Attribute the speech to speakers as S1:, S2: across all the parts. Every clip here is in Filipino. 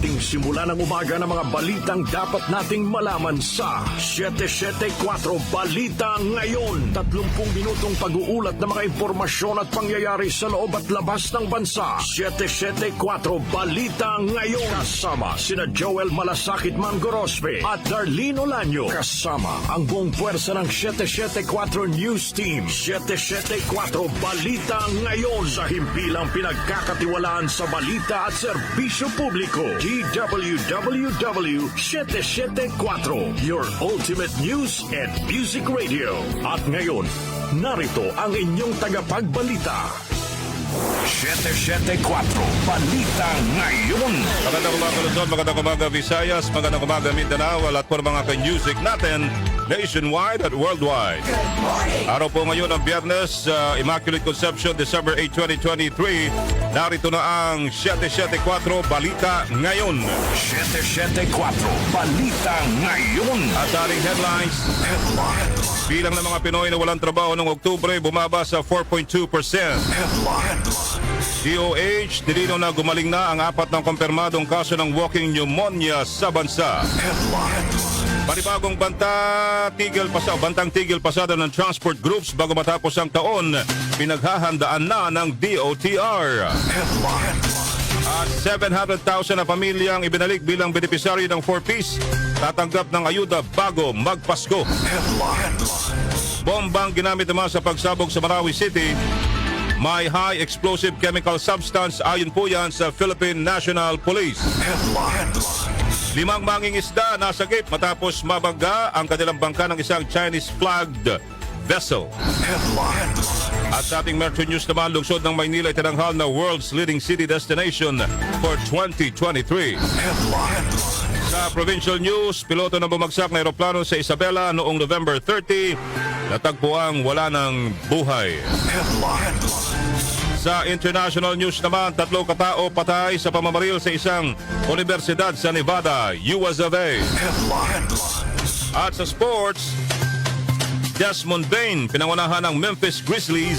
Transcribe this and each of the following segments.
S1: ating simula ng umaga ng mga balitang dapat nating malaman sa 774 Balita Ngayon. 30 minutong pag-uulat ng mga impormasyon at pangyayari sa loob at labas ng bansa. 774 Balita Ngayon. Kasama sina Joel Malasakit Mangorospe at Darlene Olanyo. Kasama ang buong puwersa ng 774 News Team. 774 Balita Ngayon. Sa himpilang pinagkakatiwalaan sa balita at serbisyo publiko. DWWW 774, your ultimate news and music radio. At ngayon, narito ang inyong tagapagbalita. 774 Balita Ngayon.
S2: Magandang umaga Luzon, magandang umaga Visayas, magandang umaga Mindanao, at po mga ka-music natin nationwide at worldwide. Araw po ngayon ang Biyernes, Immaculate Conception, December 8, 2023. Narito na ang 774 Balita Ngayon.
S1: 774 Balita Ngayon.
S2: At ating headlines. Bilang ng mga Pinoy na walang trabaho noong Oktubre, bumaba sa 4.2%. DOH, nilinaw na gumaling na ang 4 ng kumpirmadong kaso ng walking pneumonia sa bansa. Panibagong bantang tigil pasada ng transport groups bago matapos ang taon, pinaghahandaan na ng DOTR. At 700,000 na pamilyang ibinalik bilang benepisaryo ng 4Ps, tatanggap ng ayuda bago magpasko. Bombang ginamit naman sa pagsabog sa Marawi City, may high explosive chemical substance, ayon po yan sa Philippine National Police. 5 mangingisda nasagip matapos mabangga ang kanilang bangka ng isang Chinese-flagged vessel. At sa ating Metro News naman, lungsod ng Maynila itinanghal na world's leading city destination for 2023. Sa provincial news, piloto na bumagsak na aeroplano sa Isabela noong November 30, natagpuang wala ng buhay. Sa international news naman, 3 katao patay sa pamamaril sa isang universidad sa Nevada, USA. At sa sports, Desmond Bain pinangunahan ng Memphis Grizzlies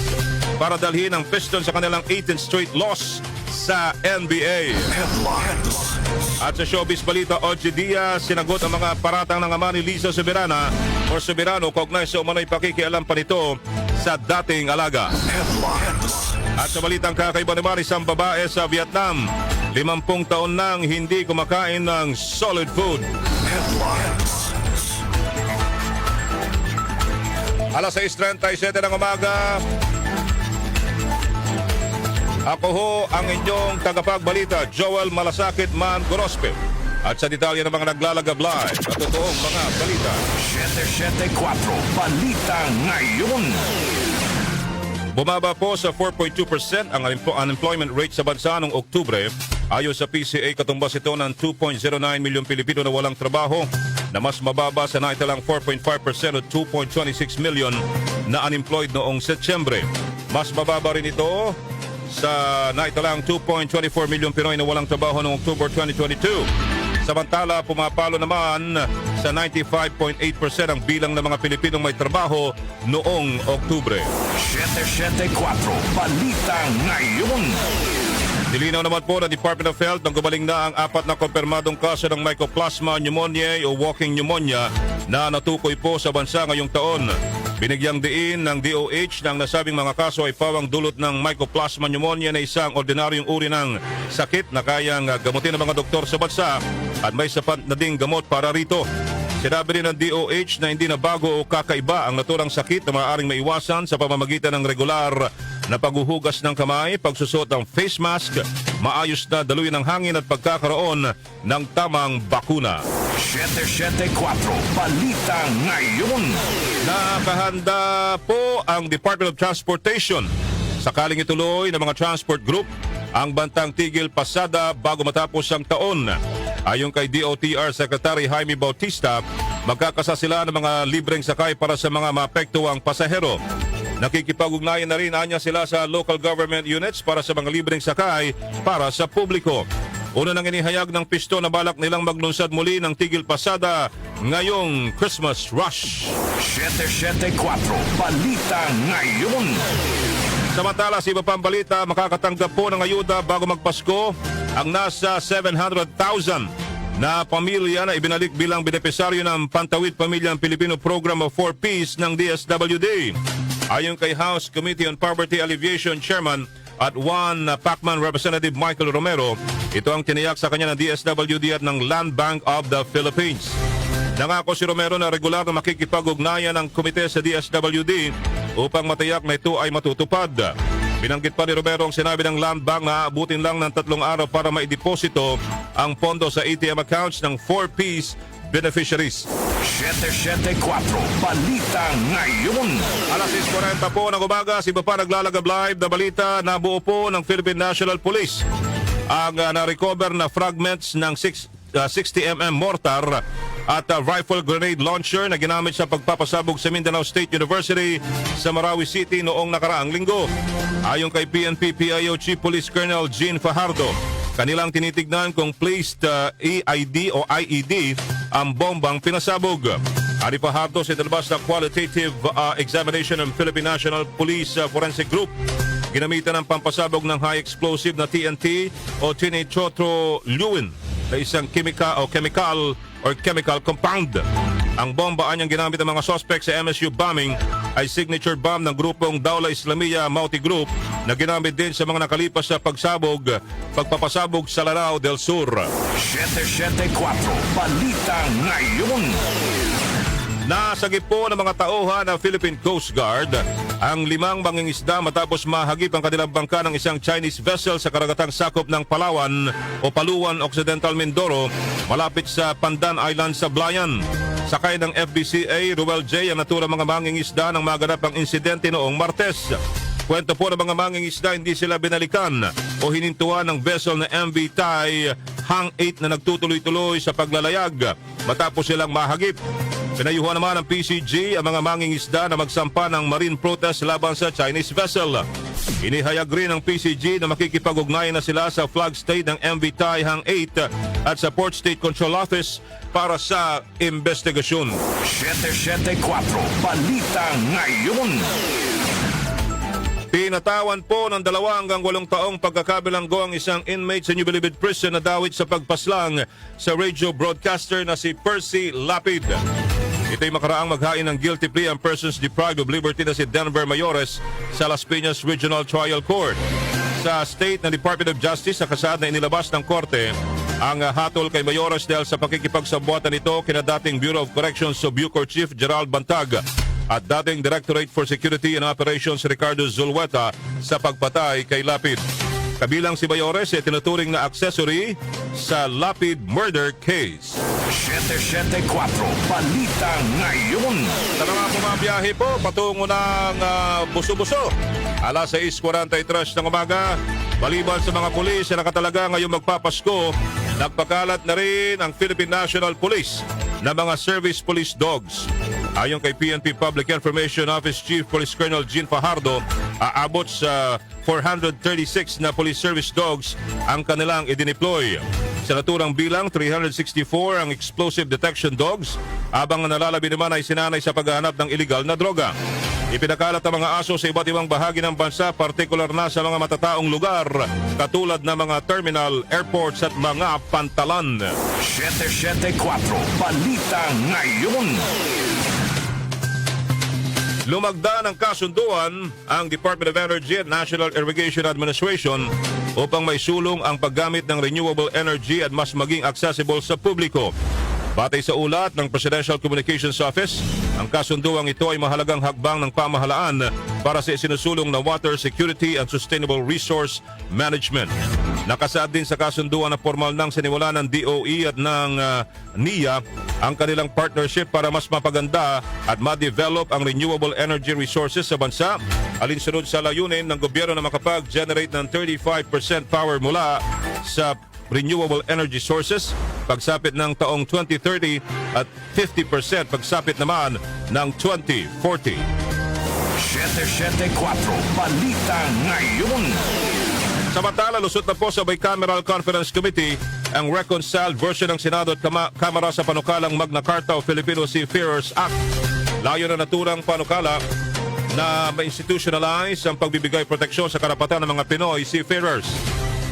S2: para dalhin ang Pistons sa kanilang 18th straight loss sa NBA. At sa showbiz balita, Ogie Diaz sinagot ang mga paratang ng ama ni Liza Soberana o Soberano kaugnay sa umano'y pakikialam pa nito sa dating alaga. At sa balitang kakaiba naman, isang babae sa Vietnam, 50 taon nang hindi kumakain ng solid food. Alas 6:37 ng umaga. Ako ho ang inyong tagapagbalita, Joel Malasakit Mangorospe. At sa detalye ng mga naglalagablay at totoong mga balita.
S1: 774 Balita Ngayon.
S2: Bumaba po sa 4.2% ang unemployment rate sa bansa noong Oktubre. Ayon sa PCA, katumbas ito ng 2.09 milyong Pilipino na walang trabaho, na mas mababa sa naitalang 4.5% o 2.26 million na unemployed noong Setyembre. Mas mababa rin ito sa naitalang 2.24 milyong Pinoy na walang trabaho noong October 2022. Samantala, pumapalo naman sa 95.8% ang bilang ng mga Pilipinong may trabaho noong Oktubre.
S1: 774 Balita Ngayon.
S2: Nilinaw naman po ng Department of Health na gumaling na ang 4 na kumpirmadong kaso ng Mycoplasma pneumoniae o walking pneumonia na natukoy po sa bansa ngayong taon. Binigyang diin ng DOH na ang nasabing mga kaso ay pawang dulot ng Mycoplasma pneumonia na isang ordinaryong uri ng sakit na kayang gamutin ng mga doktor sa bansa at may sapat na ding gamot para rito. Sinabi rin ng DOH na hindi na bago o kakaiba ang naturang sakit na maaaring maiwasan sa pamamagitan ng regular na paghuhugas ng kamay, pagsusot ng face mask, maayos na daluyan ng hangin at pagkakaroon ng tamang bakuna.
S1: 774 Balita Ngayon.
S2: Nakahanda po ang Department of Transportation sakaling ituloy ng mga transport group ang bantang tigil pasada bago matapos ang taon. Ayon kay DOTR Secretary Jaime Bautista, magkakasa sila ng mga libreng sakay para sa mga maapektuhang pasahero. Nakikipag-ugnayan na rin anya sila sa local government units para sa mga libreng sakay para sa publiko. Una nang inihayag ng pisto na balak nilang maglunsad muli ng tigil pasada ngayong Christmas rush.
S1: 774 Balita Ngayon.
S2: Samantala, sa iba pang balita, makakatanggap po ng ayuda bago magpasko ang nasa 700,000 na pamilya na ibinalik bilang benepisaryo ng Pantawid Pamilyang Pilipino Program of 4 Ps ng DSWD. Ayon kay House Committee on Poverty Alleviation Chairman at Pacman Representative Michael Romero, ito ang tiniyak sa kanya ng DSWD at ng Land Bank of the Philippines. Nangako si Romero na regular na makikipag-ugnayan ng komite sa DSWD upang matiyak na ito ay matutupad. Binanggit pa ni Romero ang sinabi ng Land Bank na aabutin lang ng 3 araw para maideposito ang pondo sa ATM accounts ng 4 Ps beneficiaries.
S1: 774 Balita Ngayon.
S2: Alas 6:40 po ng umaga, si iba pa naglalagab live na balita na buo po ng Philippine National Police ang na-recover na fragments ng 60mm mortar at rifle grenade launcher na ginamit sa pagpapasabog sa Mindanao State University sa Marawi City noong nakaraang linggo. Ayon kay PNP-PIO Chief Police Colonel Jean Fajardo, kanilang tinitignan kung placed EID o IED ang bombang pinasabog. Ari Fajardo sa nilabas ng qualitative examination ng Philippine National Police Forensic Group. Ginamitan ng pampasabog ng high explosive na TNT o tinitrotoluene na isang chemical compound. Ang bomba anyang ginamit ng mga suspect sa MSU bombing ay signature bomb ng grupong Dawla Islamiyah Mauti Group na ginamit din sa mga nakalipas sa pagpapasabog sa Lanao del Sur.
S1: 774 Balita Ngayon.
S2: Nasagip po ng mga tauhan ng Philippine Coast Guard ang 5 mangingisda matapos mahagip ang kanilang bangka ng isang Chinese vessel sa karagatang sakop ng Palawan o Paluan Occidental Mindoro malapit sa Pandan Island sa Blayan. Sakay ng FBCA Ruel J ang naturang mga mangingisda nang maganap ang insidente noong Martes. Kwento po ng mga mangingisda, hindi sila binalikan o hinintuan ng vessel na MV Thai Hang 8 na nagtutuloy-tuloy sa paglalayag matapos silang mahagip. Pinayuhan naman ng PCG ang mga mangingisda na magsampa ng marine protest laban sa Chinese vessel. Inihayag rin ng PCG na makikipag-ugnayan na sila sa flag state ng MV Thai Hang 8 at sa Port State Control Office para sa investigasyon.
S1: 774 Balita Ngayon.
S2: Pinatawan po ng 2 hanggang 8 taong pagkakabilanggo ang isang inmate sa New Bilibid Prison na dawit sa pagpaslang sa radio broadcaster na si Percy Lapid. Ito'y makaraang maghain ng guilty plea ang persons deprived of liberty na si Denver Mayores sa Las Piñas Regional Trial Court. Sa State na Department of Justice, sa kasaad na inilabas ng korte ang hatol kay Mayores dahil sa pakikipagsabuatan nito kina dating Bureau of Corrections o Bucor Chief Gerald Bantag at dating Directorate for Security and Operations Ricardo Zulweta sa pagpatay kay Lapid. Kabilang si Mayores ay tinuturing na accessory sa Lapid murder case.
S1: 774 Balita Ngayon.
S2: Sa mga bumabiyahe po, patungo ng Buso-Buso. Alas 6:43 ng umaga, maliban sa mga pulis na nakatalaga ngayong magpapasko, nagpakalat na rin ang Philippine National Police na mga service police dogs. Ayon kay PNP Public Information Office Chief Police Colonel Jean Fajardo, aabot sa 436 na police service dogs ang kanilang idineploy. Sa naturang bilang, 364 ang explosive detection dogs, habang ang nalalabi naman ay sinanay sa paghahanap ng illegal na droga. Ipinakalat ang mga aso sa iba't ibang bahagi ng bansa, partikular na sa mga matataong lugar, katulad ng mga terminal, airports at mga pantalan.
S1: 774 Balita Ngayon.
S2: Lumagda ng kasunduan ang Department of Energy at National Irrigation Administration upang maisulong ang paggamit ng renewable energy at mas maging accessible sa publiko. Batay sa ulat ng Presidential Communications Office, ang kasunduang ito ay mahalagang hakbang ng pamahalaan para sa isinusulong na water security and sustainable resource management. Nakasaad din sa kasunduan na formal nang siniwala ng DOE at ng NIA ang kanilang partnership para mas mapaganda at ma-develop ang renewable energy resources sa bansa, alinsunod sa layunin ng gobyerno na makapag-generate ng 35% power mula sa renewable energy sources pagsapit ng taong 2030 at 50% pagsapit naman ng 2040.
S1: 774 Balita Ngayon.
S2: Samantala, lusot na po sa Bicameral Conference Committee ang reconciled version ng Senado at Kamara sa panukalang Magna Carta o Filipino Seafarers Act. Layo na naturang panukala na ma-institutionalize ang pagbibigay proteksyon sa karapatan ng mga Pinoy seafarers.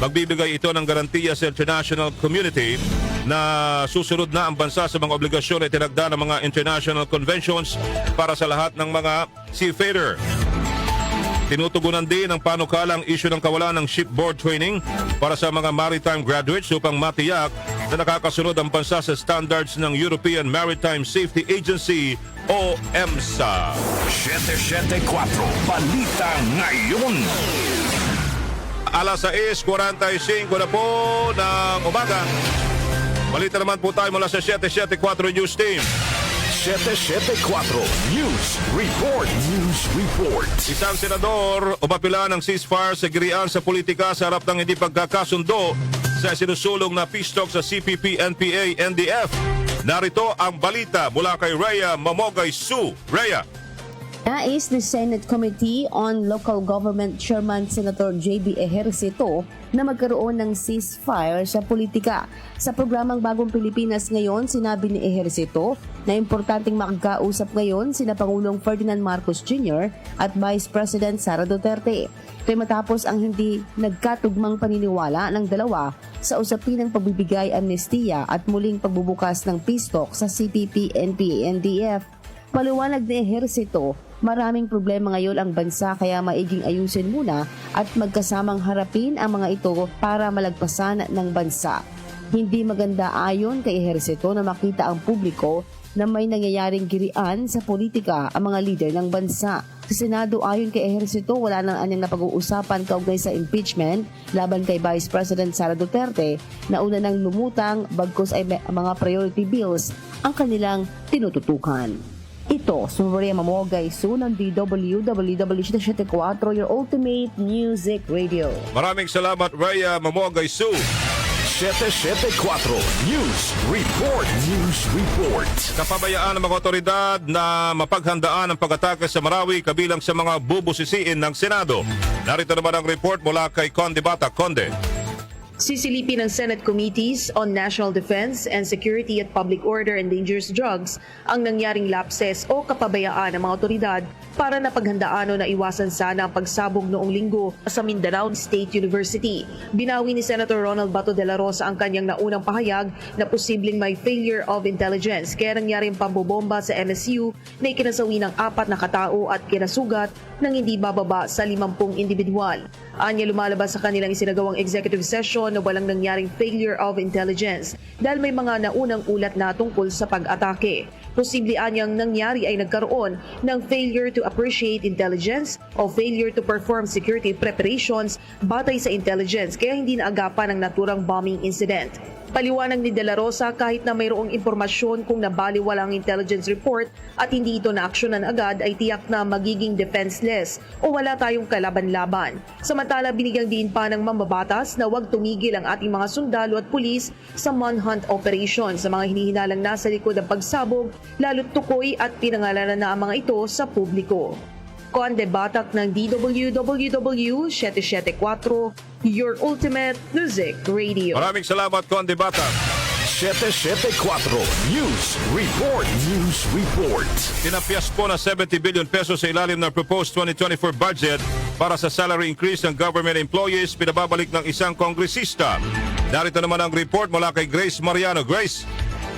S2: Magbibigay ito ng garantiya sa international community na susunod na ang bansa sa mga obligasyon na itinagda ng mga international conventions para sa lahat ng mga seafarer. Tinutugunan din ang panukalang issue ng kawalan ng shipboard training para sa mga maritime graduates upang matiyak na nakakasunod ang bansa sa standards ng European Maritime Safety Agency o EMSA.
S1: 774 Balita Ngayon.
S2: Alas 6:45 na po ng umaga. Balita naman po tayo mula sa 774 News Team.
S1: 774 News Report. News Report.
S2: Isang senador umapila ng ceasefire sa girian sa politika sa harap ng hindi pagkakasundo sa sinusulong na peace talk sa CPP, NPA, NDF. Narito ang balita mula kay Rhea Mamogay Su. Rhea.
S3: Nais ni Senate Committee on Local Government Chairman Senator J.B. Ejercito na magkaroon ng ceasefire sa politika. Sa programang Bagong Pilipinas ngayon, sinabi ni Ejercito na importanteng makakausap ngayon sina Pangulong Ferdinand Marcos Jr. at Vice President Sara Duterte. Ito'y matapos ang hindi nagkatugmang paniniwala ng dalawa sa usapin ng pagbibigay amnestiya at muling pagbubukas ng peace talk sa CPP, NPA, NDF. Paliwanag ni Ejercito, maraming problema ngayon ang bansa kaya maiging ayusin muna at magkasamang harapin ang mga ito para malagpasan ng bansa. Hindi maganda ayon kay Ejercito na makita ang publiko na may nangyayaring girian sa politika ang mga lider ng bansa. Sa Senado ayon kay Ejercito, wala nang anyang napag-uusapan kaugnay sa impeachment laban kay Vice President Sara Duterte na una nang lumutang bagkus ay mga priority bills ang kanilang tinututukan. Ito, Maria Mamogay Su ng DWW774, your ultimate music radio.
S2: Maraming salamat, Rhea Mamogay Su.
S1: 774 News Report. News Report.
S2: Kapabayaan ng mga otoridad na mapaghandaan ang pag-atake sa Marawi kabilang sa mga bubusisiin ng Senado. Narito naman ang report mula kay Conde Bata. Conde.
S4: Sisilipin ng Senate Committees on National Defense and Security at Public Order and Dangerous Drugs ang nangyaring lapses o kapabayaan ng mga otoridad para napaghandaan o naiwasan sana ang pagsabog noong linggo sa Mindanao State University. Binawi ni Senator Ronald Bato de la Rosa ang kanyang naunang pahayag na posibleng may failure of intelligence kaya nangyaring pambobomba sa MSU na ikinasawi ng 4 na katao at kinasugat ng hindi bababa sa 50 individual. Anya lumalabas sa kanilang isinagawang executive session na walang nangyaring failure of intelligence dahil may mga naunang ulat na tungkol sa pag-atake. Posible anyang nangyari ay nagkaroon ng failure to appreciate intelligence o failure to perform security preparations batay sa intelligence kaya hindi naagapan ang naturang bombing incident. Paliwanag ni De La Rosa kahit na mayroong impormasyon kung nabaliwala ang intelligence report at hindi ito naaksyonan agad ay tiyak na magiging defenseless o wala tayong kalaban-laban. Samantala binigyang diin pa ng mambabatas na huwag tumigil ang ating mga sundalo at pulis sa manhunt operation sa mga hinihinalang nasa likod ng pagsabog lalo't tukoy at pinangalanan na ang mga ito sa publiko. Conde Batak ng DWWW 774, your ultimate music radio.
S2: Maraming salamat, Conde Bata.
S1: 774 News Report. News Report.
S2: Tinapyas po na 70 billion pesos sa ilalim ng proposed 2024 budget para sa salary increase ng government employees pinababalik ng isang kongresista. Narito naman ang report mula kay Grace Mariano. Grace.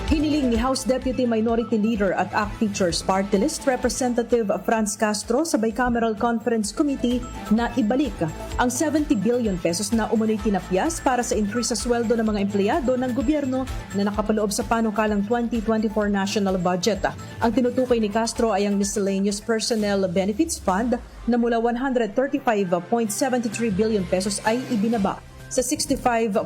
S5: Hiniling ni House Deputy Minority Leader at ACT Teachers Party List Representative Franz Castro sa Bicameral Conference Committee na ibalik ang 70 billion pesos na umunoy tinapyas para sa increase sa sweldo ng mga empleyado ng gobyerno na nakapaloob sa panukalang 2024 national budget. Ang tinutukoy ni Castro ay ang Miscellaneous Personnel Benefits Fund na mula 135.73 billion pesos ay ibinaba sa 65.73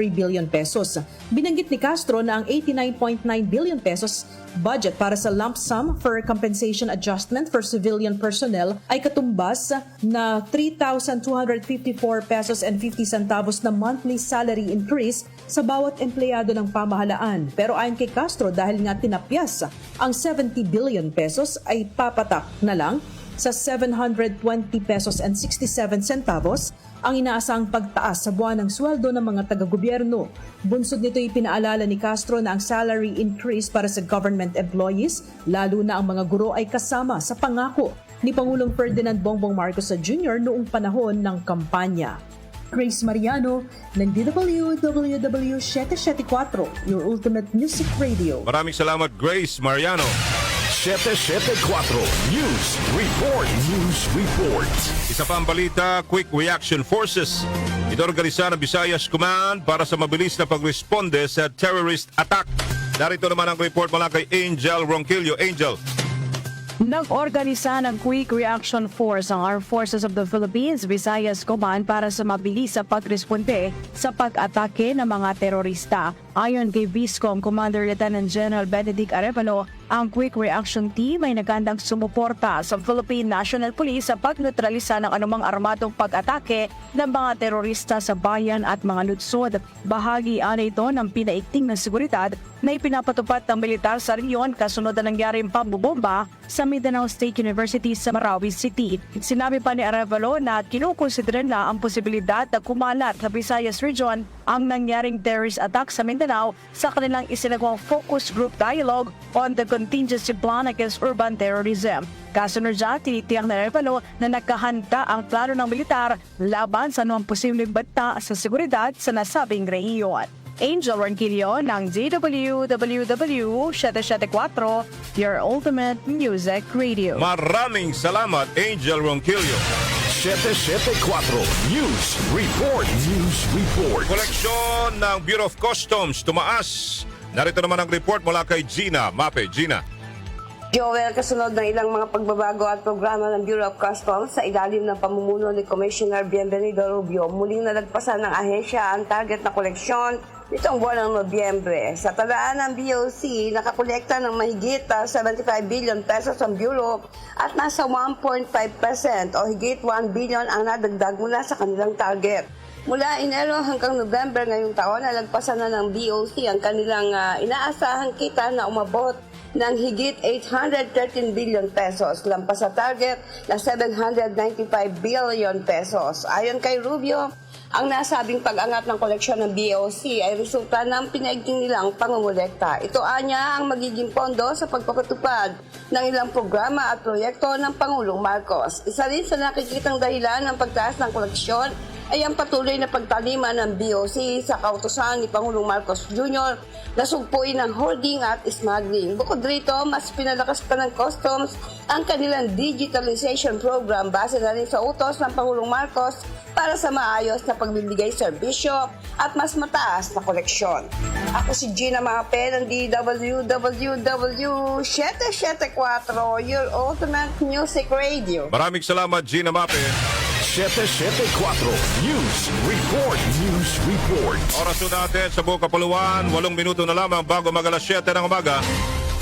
S5: billion pesos. Binanggit ni Castro na ang 89.9 billion pesos budget para sa lump sum for compensation adjustment for civilian personnel ay katumbas na 3,254 pesos and 50 centavos na monthly salary increase sa bawat empleyado ng pamahalaan. Pero ayon kay Castro, dahil nga tinapyas ang 70 billion pesos ay papatak na lang sa 720 pesos and 67 centavos ang inaasang pagtaas sa buwan ng sweldo ng mga taga-gobyerno. Bunsod nito ipinaalala ni Castro na ang salary increase para sa government employees, lalo na ang mga guro ay kasama sa pangako ni Pangulong Ferdinand Bongbong Marcos Jr. noong panahon ng kampanya. Grace Mariano ng DWWW 774, your ultimate music radio.
S2: Maraming salamat, Grace Mariano.
S1: 774 News Report. News Report.
S2: Isa pa ang balita, Quick Reaction Forces. Inorganisa ng Visayas Command para sa mabilis na pagresponde sa terrorist attack. Narito naman ang report mula kay Angel Ronquillo. Angel.
S6: Nag-organisa ng Quick Reaction Force ang Armed Forces of the Philippines, Visayas Command para sa mabilis na pagresponde sa pag-atake ng mga terorista. Ayon kay Viscom Commander Lieutenant General Benedict Arevalo, ang Quick Reaction Team ay nagandang sumuporta sa Philippine National Police sa pagnetralisa ng anumang armadong pag-atake ng mga terorista sa bayan at mga lutsod. Bahagi ito ng pinaigting na seguridad na ipinapatupad ng militar sa rehiyon kasunod na nangyaring pambobomba sa Mindanao State University sa Marawi City. Sinabi pa ni Arevalo na kinukonsidera na ang posibilidad na kumalat sa Visayas Region ang nangyaring terrorist attack sa Mindanao sa kanilang isinagawang focus group dialogue on the contingency plan against urban terrorism. Kasunod dyan, tinitiyak na Arevalo na nakahanda ang plano ng militar laban sa anumang posibleng banta sa seguridad sa nasabing rehiyon. Angel Ronquillo ng DWWW 774, your ultimate music radio.
S2: Maraming salamat, Angel Ronquillo.
S1: 774 News Report. News Report.
S2: Koleksyon ng Bureau of Customs tumaas. Narito naman ang report mula kay Gina Mape. Gina.
S7: Joel, kasunod ng ilang mga pagbabago at programa ng Bureau of Customs sa ilalim ng pamumuno ni Commissioner Bienvenido Rubio, muling nalagpasan ng ahensya ang target na koleksyon nitong buwan ng Nobyembre. Sa talaan ng BOC, nakakolekta ng mahigit 75 billion pesos ang Bureau at nasa 1.5% o higit 1 billion ang nadagdag mula sa kanilang target. Mula Enero hanggang November ngayong taon, nalagpasan na ng BOC ang kanilang inaasahang kita na umabot ng higit 813 billion pesos, lampas sa target na 795 billion pesos. Ayon kay Rubio, ang nasabing pag-angat ng koleksyon ng BOC ay resulta ng pinaigting nilang pangungulekta. Ito anya ang magiging pondo sa pagpapatupad ng ilang programa at proyekto ng Pangulong Marcos. Isa rin sa nakikitang dahilan ng pagtaas ng koleksyon ay ang patuloy na pagtalima ng BOC sa kautusan ni Pangulong Marcos Jr. na sugpuin ng hoarding at smuggling. Bukod rito, mas pinalakas pa ng customs ang kanilang digitalization program base na rin sa utos ng Pangulong Marcos para sa maayos na pagbibigay serbisyo at mas mataas na koleksyon. Ako si Gina Mape ng DWWW 774, your ultimate music radio.
S2: Maraming salamat, Gina Mape.
S1: 774 News Report. News Report.
S2: Oras natin sa buong kapuluan, 8 minuto na lamang bago mag-alas 7 ng umaga.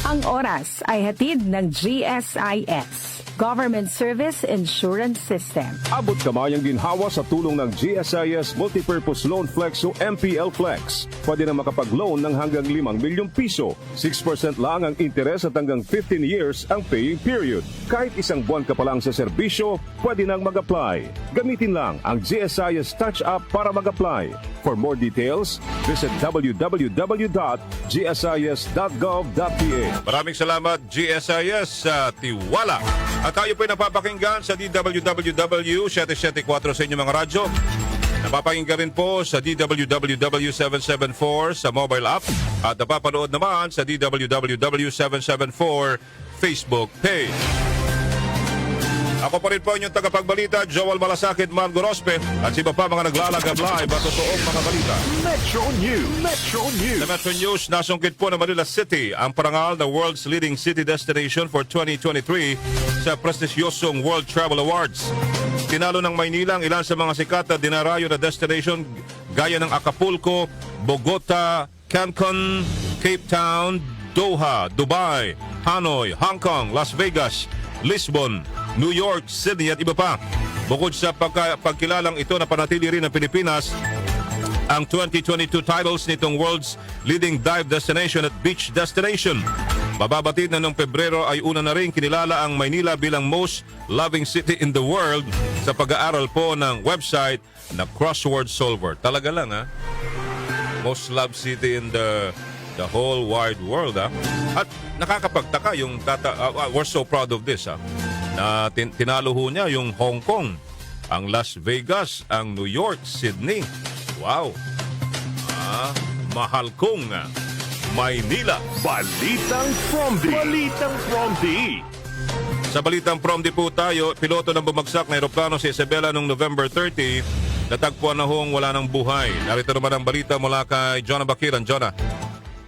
S8: Ang oras ay hatid ng GSIS, Government Service Insurance System.
S9: Abot kamay ang ginhawa sa tulong ng GSIS Multipurpose Loan Flex o MPL Flex. Pwede na makapag-loan ng hanggang 5 milyong piso. 6% lang ang interes at hanggang 15 years ang paying period. Kahit isang buwan ka pa lang sa serbisyo, pwede nang mag-apply. Gamitin lang ang GSIS Touch App para mag-apply. For more details, visit www.gsis.gov.ph.
S2: Maraming salamat, GSIS, sa tiwala. At tayo po'y napapakinggan sa DWWW 774 sa inyong mga radyo. Napapakinggan rin po sa DWWW 774 sa mobile app. At napapanood naman sa DWWW 774 Facebook page. Ako pa rin po inyong tagapagbalita, Joel Malasakit, Ma'am Gorospe, at si iba pa mga naglalagab live at totoong mga balita.
S1: Metro News. Metro News.
S2: Sa Metro News, nasungkit po ng Manila City ang parangal na World's Leading City Destination for 2023 sa prestigyosong World Travel Awards. Tinalo ng Maynila ang ilan sa mga sikat na dinarayo na destination gaya ng Acapulco, Bogota, Cancun, Cape Town, Doha, Dubai, Hanoi, Hong Kong, Las Vegas, Lisbon, New York, Sydney at iba pa. Bukod sa pagkilalang ito na panatili rin ng Pilipinas ang 2022 titles nitong World's Leading Dive Destination at Beach Destination. Mababatid na noong Pebrero ay una na rin kinilala ang Maynila bilang most loving city in the world sa pag-aaral po ng website na Crossword Solver. Talaga lang ha? Most loved city in the whole wide world ha? At nakakapagtaka yung we're so proud of this ha? na tinalo ho niya yung Hong Kong, ang Las Vegas, ang New York, Sydney. Wow! Mahal kong Maynila.
S1: Balitang from D.
S2: Sa Balitang From D po tayo, piloto ng bumagsak na eroplano si Isabela noong November 30, natagpuan na hong wala ng buhay. Narito naman ang balita mula kay Jonah Bakiran. Jonah.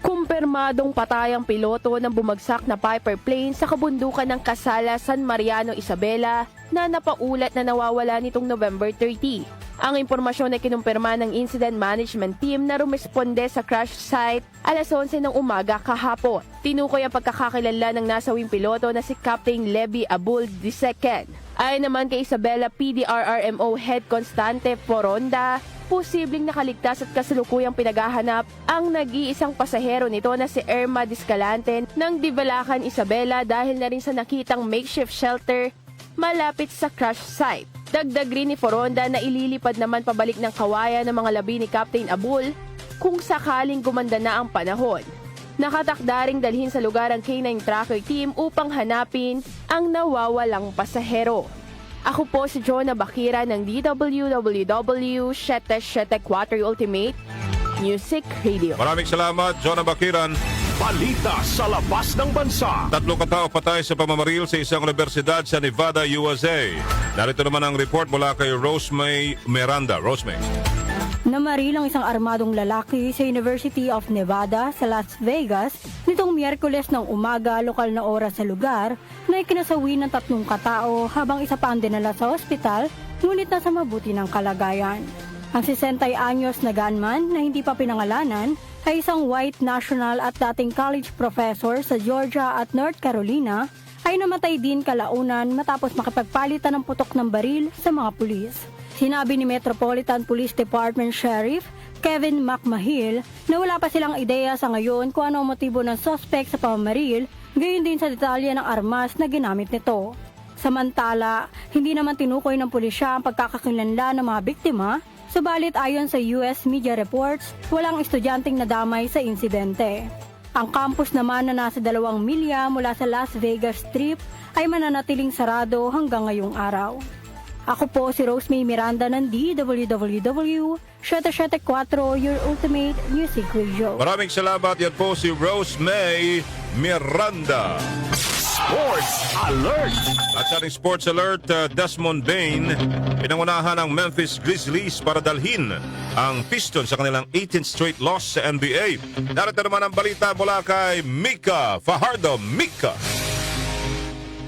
S6: Kumpirmadong patay ang piloto ng bumagsak na Piper plane sa kabundukan ng Casala, San Mariano, Isabela na napaulat na nawawala nitong November 30. Ang impormasyon ay kinumpirma ng Incident Management Team na rumisponde sa crash site alas 11 ng umaga kahapon. Tinukoy ang pagkakakilala ng nasawing piloto na si Captain Levy Abul II. Ayon naman kay Isabela PDRRMO Head Constante Foronda, posibleng nakaligtas at kasalukuyang pinaghahanap ang nag-iisang pasahero nito na si Irma Discalante ng Divalacan, Isabela dahil na rin sa nakitang makeshift shelter malapit sa crash site. Dagdag rin ni Foronda na ililipad naman pabalik ng kawayan ng mga labi ni Captain Abul kung sakaling gumanda na ang panahon. Nakatakda ring dalhin sa lugar ang K9 Tracker Team upang hanapin ang nawawalang pasahero. Ako po si Jonah Bakira ng DWWW 774 Ultimate Music Radio.
S2: Maraming salamat, Jonah Bakiran.
S1: Balita sa labas ng bansa.
S2: 3 katao patay sa pamamaril sa isang universidad sa Nevada, USA. Narito naman ang report mula kay Rosemay Miranda. Rosemay.
S10: Namaril ang isang armadong lalaki sa University of Nevada sa Las Vegas nitong Miyerkules ng umaga lokal na oras sa lugar na ikinasawi ng 3 katao habang isa pa ang dinala sa ospital ngunit nasa mabuti ng kalagayan. Ang 60 anyos na gunman na hindi pa pinangalanan ay isang white national at dating college professor sa Georgia at North Carolina ay namatay din kalaunan matapos makipagpalitan ng putok ng baril sa mga pulis. Sinabi ni Metropolitan Police Department Sheriff Kevin McMahill na wala pa silang ideya sa ngayon kung ano ang motibo ng suspect sa pamamaril, gayon din sa detalye ng armas na ginamit nito. Samantala, hindi naman tinukoy ng pulisya ang pagkakakilanlan ng mga biktima, subalit ayon sa US media reports, walang estudyanteng nadamay sa insidente. Ang campus naman na nasa 2 milya mula sa Las Vegas Strip ay mananatiling sarado hanggang ngayong araw. Ako po si Rosemay Miranda ng DWWW 774, your ultimate music radio.
S2: Maraming salamat. Yan po si Rosemay Miranda.
S1: Sports Alert!
S2: At sa ating Sports Alert, Desmond Bain, pinangunahan ng Memphis Grizzlies para dalhin ang Pistons sa kanilang 18th straight loss sa NBA. Narito naman ang balita mula kay Mika Fajardo. Mika!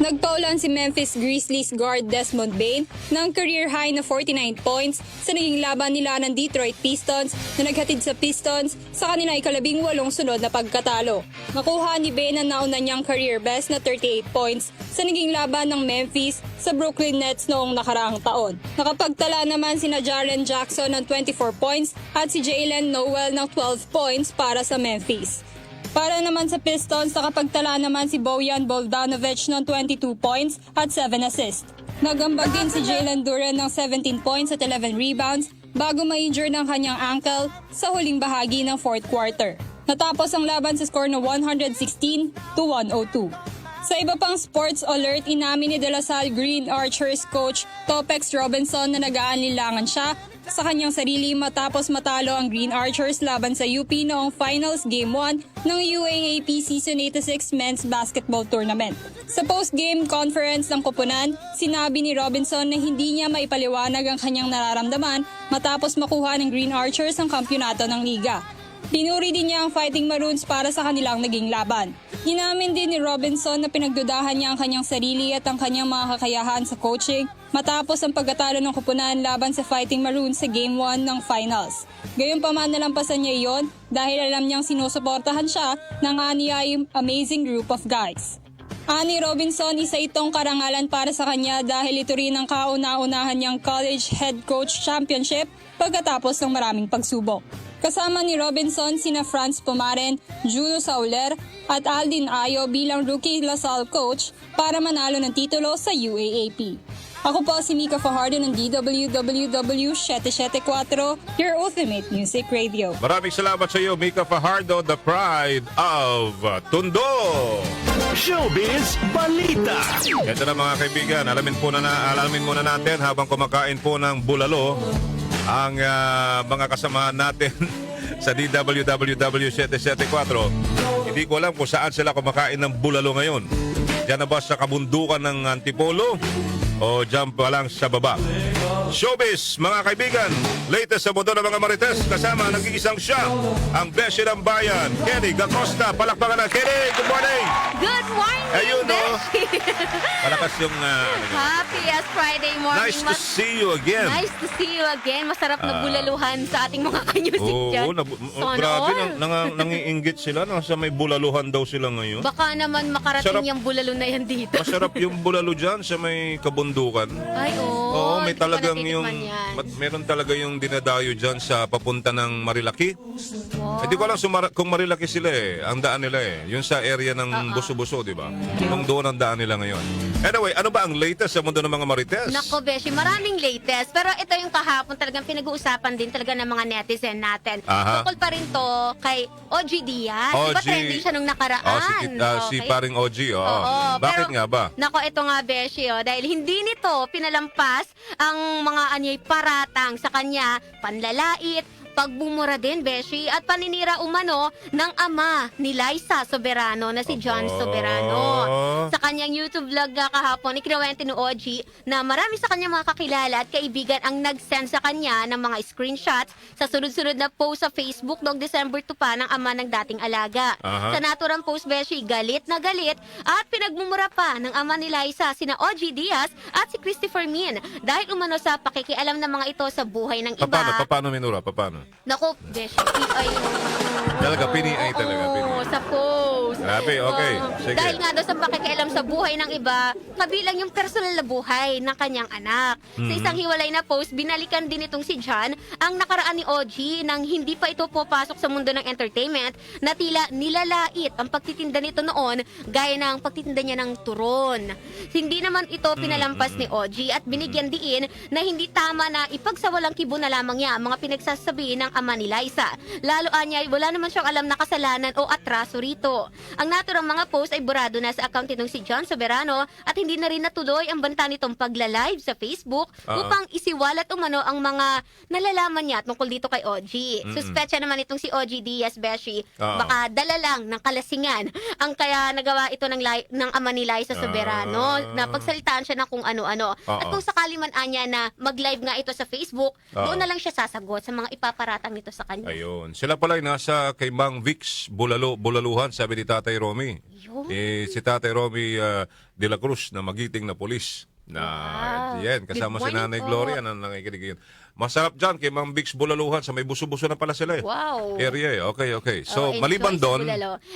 S11: Nagpaulan si Memphis Grizzlies guard Desmond Bain ng career high na 49 points sa naging laban nila ng Detroit Pistons na naghatid sa Pistons sa kanilang ika-18 sunod na pagkatalo. Nakuha ni Bain ang nauna niyang career best na 38 points sa naging laban ng Memphis sa Brooklyn Nets noong nakaraang taon. Nakapagtala naman sina Jaren Jackson ng 24 points at si Jalen Noel ng 12 points para sa Memphis. Para naman sa Pistons, nakapagtala naman si Bojan Bogdanovic ng 22 points at 7 assists. Nagambag din si Jalen Duren ng 17 points at 11 rebounds bago ma-injure ng kanyang ankle sa huling bahagi ng fourth quarter. Natapos ang laban sa score na 116-102. Sa iba pang sports alert, inamin ni De La Salle Green Archers coach Topex Robinson na nag-aanlilangan siya sa kanyang sarili matapos matalo ang Green Archers laban sa UP noong Finals Game 1 ng UAAP Season 86 Men's Basketball Tournament. Sa post-game conference ng koponan, sinabi ni Robinson na hindi niya maipaliwanag ang kanyang nararamdaman matapos makuha ng Green Archers ang kampyonato ng liga. Pinuri din niya ang Fighting Maroons para sa kanilang naging laban. Inamin din ni Robinson na pinagdudahan niya ang kanyang sarili at ang kanyang mga kakayahan sa coaching matapos ang pagkatalo ng koponan laban sa Fighting Maroons sa Game 1 ng Finals. Gayunpaman nalampasan niya iyon dahil alam niyang sinusuportahan siya ng aniyayong amazing group of guys. Ani Robinson, isa itong karangalan para sa kanya dahil ito rin ang kauna-unahan niyang college head coach championship pagkatapos ng maraming pagsubok. Kasama ni Robinson sina Franz Pumaren, Julio Sauler at Aldin Ayo bilang rookie La Salle coach para manalo ng titulo sa UAAP. Ako po si Mika Fajardo ng DWWW 774, your ultimate music radio.
S2: Maraming salamat sa iyo, Mika Fajardo, the pride of Tondo.
S1: Showbiz Balita.
S2: Ito na mga kaibigan, alamin muna natin habang kumakain po ng bulalo ang mga kasamahan natin sa DWWW 774. Hindi ko alam kung saan sila kumakain ng bulalo ngayon. Diyan na ba sa kabundukan ng Antipolo o diyan pa lang sa baba? Showbiz, mga kaibigan, latest sa mundo ng mga marites, kasama ang nag-iisang siya, ang beshi ng bayan, Kenny Gacosta. Palakpakan na, Kenny! Good morning!
S12: Good morning,
S2: Ayun, no?
S12: Beshi!
S2: Palakas yung...
S12: Happiest Friday morning.
S2: Nice to see you again.
S12: Nice to see you again. Masarap na bulaluhan sa ating mga kanyusik dyan.
S2: Grabe, nangiinggit sila. Nasa may bulaluhan daw sila ngayon.
S12: Baka naman makarating yung bulalo na yan dito.
S2: Masarap yung bulalo dyan sa may kabundukan.
S12: Ay,
S2: Oo, may
S12: hindi ko pa
S2: talagang yung...
S12: natitikman yan.
S2: Meron talaga yung dinadayo dyan sa papunta ng Marilaki.
S12: Wow.
S2: Hindi ko alam kung Marilaki sila eh. Ang daan nila eh. Yung sa area ng Buso-Buso, di ba? Kung doon ang daan nila ngayon. Anyway, ano ba ang latest sa mundo ng mga marites?
S12: Nako, Beshi, maraming latest. Pero ito yung kahapon talagang pinag-uusapan din talaga ng mga netizen natin.
S2: Aha.
S12: Tukol pa rin to kay OG Diaz. Di ba trending siya nung nakaraan?
S2: Si paring OG, Bakit
S12: pero,
S2: nga ba?
S12: Nako, ito nga, Beshi, dahil hindi nito pinalampas ang mga anyay paratang sa kanya, panlalait, pagbumura din, Beshi, at paninira umano ng ama ni Liza Soberano na si John Soberano. Sa kanyang YouTube vlog nga kahapon, ikinawento ni OG na marami sa kanyang mga kakilala at kaibigan ang nag-send sa kanya ng mga screenshots sa sunod-sunod na post sa Facebook noong December 2 pa ng ama ng dating alaga. Sa naturang post, Beshi, galit na galit at pinagmumura pa ng ama ni Liza sina OG Diaz at si Christopher Min dahil umano sa pakikialam ng mga ito sa buhay ng iba.
S2: Paano minura? Paano?
S12: Naku, Beshi, PI.
S2: Talaga, PNI talaga.
S12: Oo, sa post.
S2: Grabe, okay. Sige.
S12: Dahil nga doon sa pakikialam sa buhay ng iba, kabilang yung personal na buhay ng kanyang anak. Sa isang hiwalay na post, binalikan din itong si John ang nakaraan ni OG nang hindi pa ito pupasok sa mundo ng entertainment na tila nilalait ang pagtitinda nito noon gaya ng pagtitinda niya ng turon. Hindi naman ito pinalampas ni OG at binigyan diin na hindi tama na ipagsawalang kibo na lamang niya ang mga pinagsasabi ng ama ni Liza. Lalo anya, wala naman siyang alam na kasalanan o atraso rito. Ang naturang mga post ay burado na sa account nitong si John Soberano at hindi na rin natuloy ang banta nitong pagla-live sa Facebook upang isiwalat umano ang mga nalalaman niya tungkol dito kay OG. Suspetsya naman itong si OG Diaz, Beshi. Baka dala lang ng kalasingan ang kaya nagawa ito ng ama ni Liza Soberano na pagsalitaan siya ng kung ano-ano. At kung sakali man anya na mag-live nga ito sa Facebook, doon na lang siya sasagot sa mga ipaparatang nito sa kanya.
S2: Ayun. Sila pala ay nasa kay Mang Vix bulaluhan, sabi ni Tatay Romy. Si Tatay Romy de la Cruz na magiting na pulis. Yan, kasama si Nanay Gloria na nakikinig yun. Masarap dyan kay Mang Vix bulaluhan sa may buso-buso na pala sila eh.
S12: Wow.
S2: Area eh. Okay. So, maliban doon.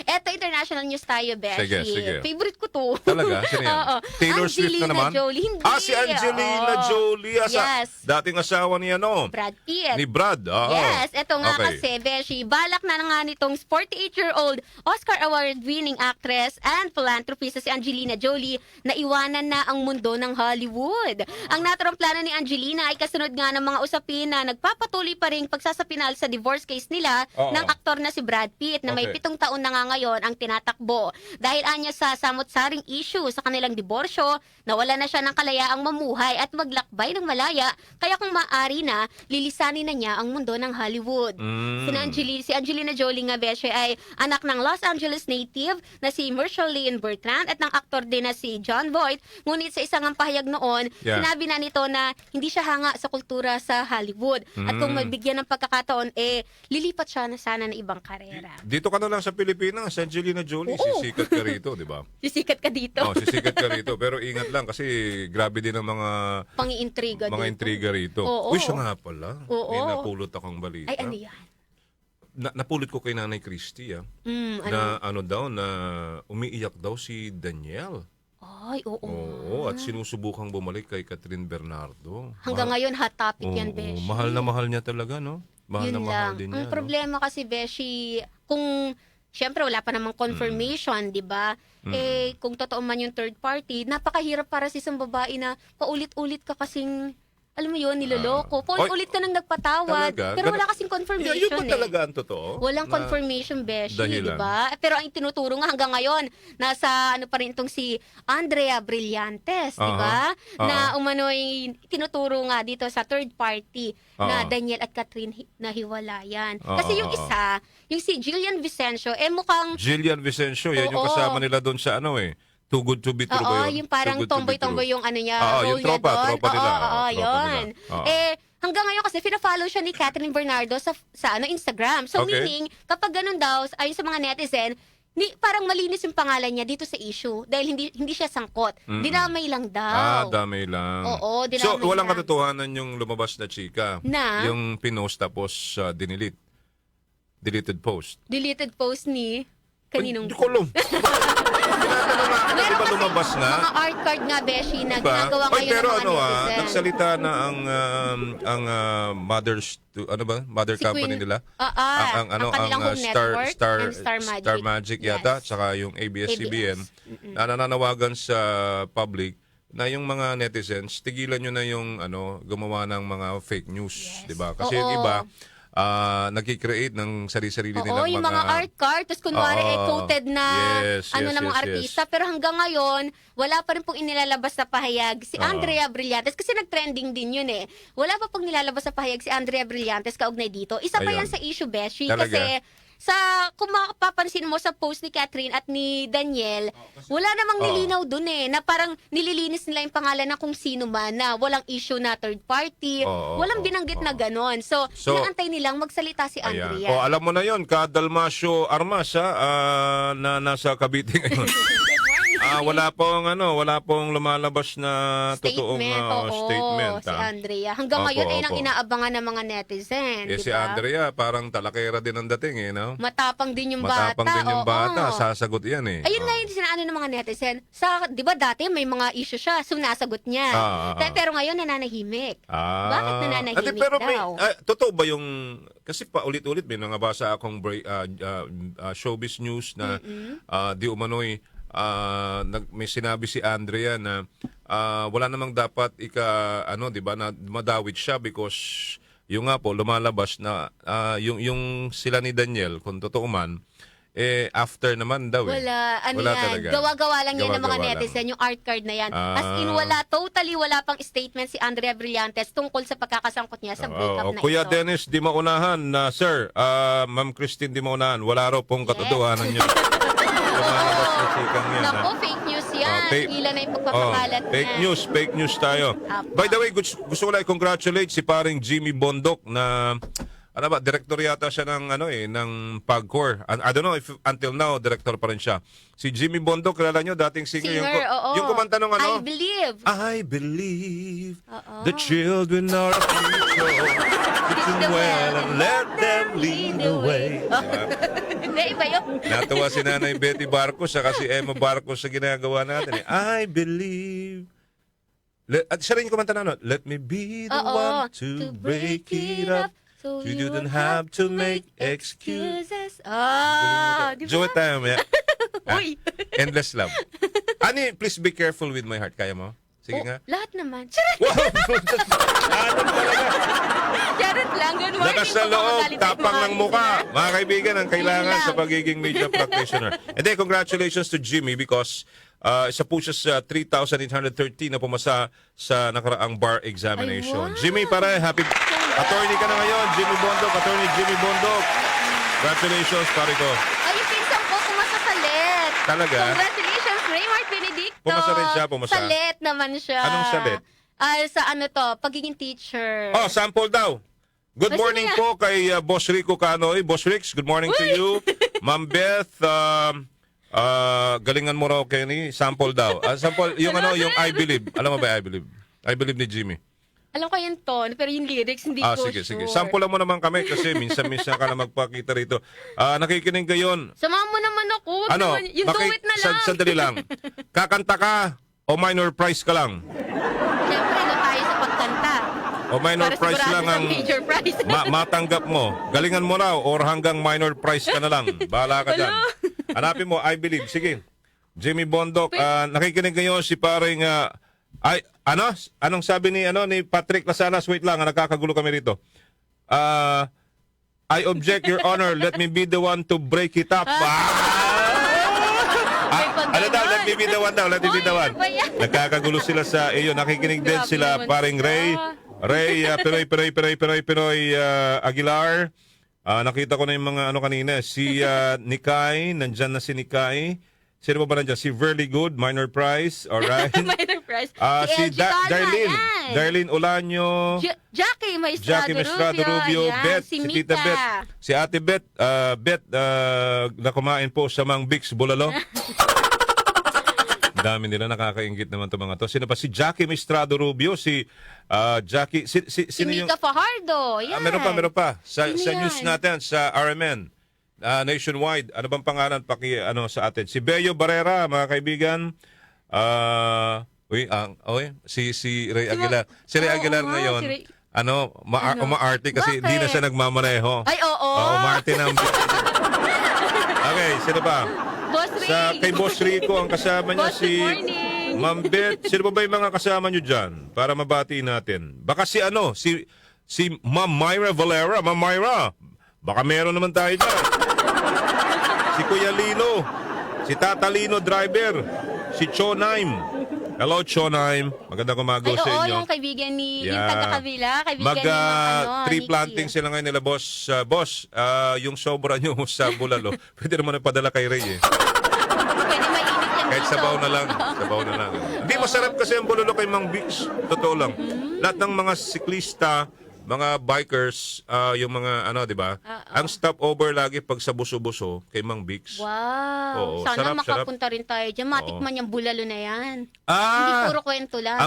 S12: Eto, international news tayo, Beshi.
S2: Sige.
S12: Favorite ko to.
S2: Talaga? Sino yan? Taylor Swift na naman?
S12: Jolie. Hindi.
S2: Si Angelina Jolie.
S12: Yes.
S2: Dating asawa niya, no?
S12: Brad Pitt.
S2: Ni Brad.
S12: Yes. Eto nga kasi, Beshi, balak na nga nitong 48-year-old Oscar Award-winning actress and philanthropist si Angelina Jolie na iwanan na ang mundo ng Hollywood. Ang naturang plano ni Angelina ay kasunod nga ng mga usapin na nagpapatuloy pa rin pagsasapinal sa divorce case nila ng aktor na si Brad Pitt na may 7 taon na nga ngayon ang tinatakbo. Dahil anya sa samot-saring issue sa kanilang diborsyo, nawala na siya ng kalayaang mamuhay at maglakbay ng malaya, kaya kung maaari na, lilisanin na niya ang mundo ng Hollywood. Si Angelina Jolie nga, Beshi, ay anak ng Los Angeles native na si Marshaline Bertrand at ng aktor din na si John Voight. Ngunit sa isang pahayag noon, sinabi na nito na hindi siya hanga sa kultura sa Hollywood. At kung mabigyan ng pagkakataon, lilipat siya na sana ng ibang karera.
S2: Dito ka na lang sa Pilipinas, Angelina Jolie, sisikat ka rito, di ba?
S12: Sisikat ka dito.
S2: Sisikat ka rito. Pero ingat lang kasi grabe din ang mga intriga rito. Uy, siya nga pala. May napulot akong balita.
S12: Ay, ano yan?
S2: Napulot ko kay Nanay Christy, na na umiiyak daw si Daniel.
S12: Ay, oo.
S2: At sinusubukang bumalik kay Catherine Bernardo.
S12: Hanggang ngayon, hot topic yan, Beshi.
S2: Mahal na mahal niya talaga, no? Mahal
S12: Yun
S2: na mahal
S12: lang.
S2: din niya.
S12: Ang problema kasi, Beshi, kung syempre wala pa namang confirmation, di ba? Eh, kung totoo man yung third party, napakahirap para sa isang babae na paulit-ulit ka kasing, alam mo yun, niloloko. Paulit-ulit ka nang nagpatawad.
S2: Talaga?
S12: Pero wala kasing confirmation
S2: Yun ba
S12: eh.
S2: talaga ang totoo?
S12: Walang
S2: Na
S12: confirmation, Beshi, di
S2: dahilan.
S12: ba? Pero ang tinuturo nga hanggang ngayon, nasa ano pa rin itong si Andrea Brillantes, di ba? Na umano'y tinuturo nga dito sa third party na Daniel at Catherine na hiwalayan. Kasi yung isa, yung si Jillian Vicencio, mukhang...
S2: Jillian Vicencio, yan yung kasama nila doon sa ano eh. Too Good to Be True ba yun?
S12: yung parang
S2: Too Good to Be
S12: tomboy-tomboy
S2: True.
S12: yung ano niya,
S2: Yung
S12: role niya
S2: tropa
S12: doon.
S2: nila.
S12: Oo, yun.
S2: Nila.
S12: Hanggang ngayon kasi fina-follow siya ni Catherine Bernardo sa Instagram. So
S2: Okay.
S12: meaning, kapag ganun daw, ayon sa mga netizen, parang malinis yung pangalan niya dito sa issue dahil hindi siya sangkot. Dinamay lang daw.
S2: Damay lang.
S12: Oo, dinamay
S2: So, walang
S12: lang.
S2: katotohanan yung lumabas na chika.
S12: Na?
S2: Yung pinost tapos dinilit. Deleted post.
S12: Deleted post ni kaninong...
S2: Hindi ko alam. Di ba lumabas na?
S12: Mga art card nga, Beshi, na
S2: Diba?
S12: ginagawa ngayon
S2: Pero
S12: ng mga netizen.
S2: nagsalita na ang mother
S12: Si
S2: company
S12: Queen-
S2: nila.
S12: ang kanilang home network and Star Magic.
S2: Star Magic yata,
S12: Yes.
S2: tsaka yung ABS-CBN, na nananawagan sa public na yung mga netizens, tigilan nyo na yung gumawa ng mga fake news, di ba? Kasi
S12: Oo.
S2: iba, nagkikreate ng sarili-sarili nilang
S12: Oo, yung mga art card, tapos kunwari quoted na
S2: Yes,
S12: ng mga artista. Pero hanggang ngayon, wala pa rin pong inilalabas na pahayag si Andrea Brillantes. Kasi nag-trending din yun eh. Wala pa pong nilalabas na pahayag si Andrea Brillantes kaugnay dito. Isa pa
S2: Ayun.
S12: yan sa issue, Beshi.
S2: Talaga?
S12: Kasi kung mapapansin mo sa post ni Catherine at ni Daniel, wala namang nilinaw dun eh, na parang nililinis nila yung pangalan ng kung sino man na walang issue na third party, walang binanggit na ganon. So, inaantay nilang magsalita si Andrea.
S2: Ayan. Alam mo na yon, Dalmasio Armas na nasa Cavite ngayon. Wala pong lumalabas na totoong statement.
S12: Si Andrea. Hanggang ngayon ay nang inaabangan ng mga netizen,
S2: Si
S12: diba?
S2: Andrea, parang talakera din ang dating no?
S12: Matapang din yung
S2: Matapang
S12: bata.
S2: din yung bata,
S12: Oo.
S2: sasagot yan eh.
S12: Ayun nga yung sinaano ng mga netizen. Di ba dati may mga issue siya, so nasagot niya. Pero ngayon nananahimik. Bakit nananahimik
S2: Pero
S12: daw?
S2: totoo ba yung, kasi pa ulit-ulit may nangabasa akong showbiz news na di umano'y may sinabi si Andrea na wala namang dapat di ba, na madawit siya because yung nga po lumalabas na yung sila ni Daniel, kung totoo man, after naman daw eh.
S12: Wala yan.
S2: Talaga.
S12: Gawa-gawa lang yan ng mga
S2: Gawa-gawa lang.
S12: netizen, yung art card na yan. As in, totally wala pang statement si Andrea Brillantes tungkol sa pagkakasangkot niya sa breakup na
S2: Kuya
S12: ito.
S2: Dennis Di Maunahan, sir, Ma'am Christine Di Maunahan, wala raw pong katotohanan niya. Lumalabas na chikang yan.
S12: Naku, fake news yan. Ilan na yung pagpapakalat niya.
S2: Fake news tayo. By the way, gusto ko lang i-congratulate si paring Jimmy Bondok na director yata siya ng PAGCOR. I don't know if until now director pa rin siya. Si Jimmy Bondok, kilala nyo, dating singer,
S12: oo.
S2: yung kumanta nung
S12: I believe.
S2: I believe the children are a future. Teach them well and let them lead the way.
S12: Hindi, iba yun.
S2: Natawa si Nanay Betty Barcos kasi Emma Barcos sa ginagawa natin. I believe. At siya rin yung kumanta na, let me be the one to break it up. So you don't have to make excuses.
S12: Di ba?
S2: Joy tayo, maya.
S12: Uy.
S2: Endless love. Ani, please be careful with my heart. Kaya mo? Sige nga.
S12: Lahat naman.
S2: Wow! Ano talaga?
S12: Charot lang. Good morning.
S2: Lakas ng loob, tapang ng muka. Mga kaibigan, ang kailangan sa pagiging media practitioner. And then, congratulations to Jimmy because isa po siya sa 3,813 na pumasa sa nakaraang bar examination.
S12: Ay, wow.
S2: Jimmy, pare, happy attorney ka na ngayon. Jimmy Bondok, attorney Jimmy Bondok. Congratulations, pare ko.
S12: Ay, yung pinsan ko, pumasa sa LET.
S2: Talaga?
S12: Congratulations, Raymart Benedicto.
S2: Pumasa rin siya, pumasa.
S12: Sa LET naman siya.
S2: Anong sa LET?
S12: Sa pagiging teacher.
S2: Sample daw. Good
S12: Basta
S2: morning
S12: niya.
S2: po kay Boss Rico Canoy. Boss Rix, good morning to you. Ma'am Beth, galingan mo raw kayo ni sample daw. Sample, yung yung I Believe. Alam mo ba I Believe? I Believe ni Jimmy.
S12: Alam ko yung tone, pero yung lyrics hindi ko
S2: Sige,
S12: sure.
S2: sige. Sample mo naman kami kasi minsan-minsan ka na magpakita rito. Nakikinig gayon.
S12: Samahan mo naman ako. Yung do it na lang.
S2: Sandali lang. Kakanta ka o minor prize ka lang?
S12: Siyempre, na tayo sa pagkanta.
S2: O minor
S12: Para
S2: prize
S12: sigurado
S2: lang
S12: sa
S2: ang
S12: major prize.
S2: matanggap mo. Galingan mo raw or hanggang minor prize ka na lang. Bahala ka dyan. Hanapin mo, I believe. Sige. Jimmy Bondok, nakikinig ngayon si paring anong sabi ni Patrick Lasanas? Wait lang, nakakagulo kami rito. I object, Your Honor. Let me be the one to break it up. Ano daw? Let me be the one daw. Let me be the one. Nakakagulo sila sa iyo. Nakikinig din sila paring Ray Pinoy Aguilar. Nakita ko na yung mga kanina. Si Nikay, nandyan na si Nikay. Sino ba nandyan? Si Verly Good, minor prize. Alright.
S12: Minor prize.
S2: Si
S12: LG Tala, yan.
S2: Darlene Ulanyo.
S12: Jackie Maestrado
S2: Rubio.
S12: yan.
S2: Beth,
S12: Si
S2: si Tita
S12: Mika.
S2: Beth. Si Ate Beth, na kumain po sa Mang Bix Bulalo. Dami nila, nakakaingit naman itong mga to. Sino pa? Si Jackie Maestrado Rubio, si Jackie,
S12: Si
S2: sino yung...
S12: Mika Fajardo. Yan.
S2: Meron pa. Sa
S12: Sino
S2: news
S12: yan?
S2: natin, sa RMN, nationwide. Ano bang pangalan sa atin? Si Beo Barrera, mga kaibigan. Si Ray Aguilar. Si Ray Aguilar ngayon,
S12: si Ray.
S2: umaarte kasi
S12: Bakit?
S2: hindi na siya nagmamaneho.
S12: Ay, oo.
S2: Umaarte na. Okay, sino ba?
S12: Boss Ray.
S2: Kay Boss Rico, ang kasama niya
S12: Boss,
S2: si
S12: good morning.
S2: Ma'am Beth. Sino ba yung mga kasama niyo dyan? Para mabati natin. Baka si Ma'am Myra Valera. Ma'am Myra, baka meron naman tayo dyan. Si Kuya Lino. Si Tata Lino Driver. Si Chonaim. Hello, Chonaim. Magandang umaga
S12: Ay,
S2: sa
S12: oo,
S2: inyo.
S12: yung kaibigan ni yung
S2: Yeah.
S12: taga-kabila. Kaibigan ni
S2: Tree
S12: Nikki.
S2: planting sila ngayon nila, boss. Boss, yung sobra nyo sa bulalo, pwede naman ipadala kay Ray eh.
S12: Pwede mainit yan
S2: Kahit
S12: dito.
S2: sabaw na lang. Sabaw na lang. Hindi masarap kasi ang bulalo kay Mang Bix. Totoo lang. Lahat ng mga siklista, mga bikers, yung mga di ba? Ang stopover lagi pag sa buso-buso kay Mang Bix.
S12: Wow.
S2: Oo,
S12: Sana
S2: sarap,
S12: makapunta rin tayo dyan. Matikman yung bulalo na yan. Hindi
S2: Ah!
S12: puro kwento lang.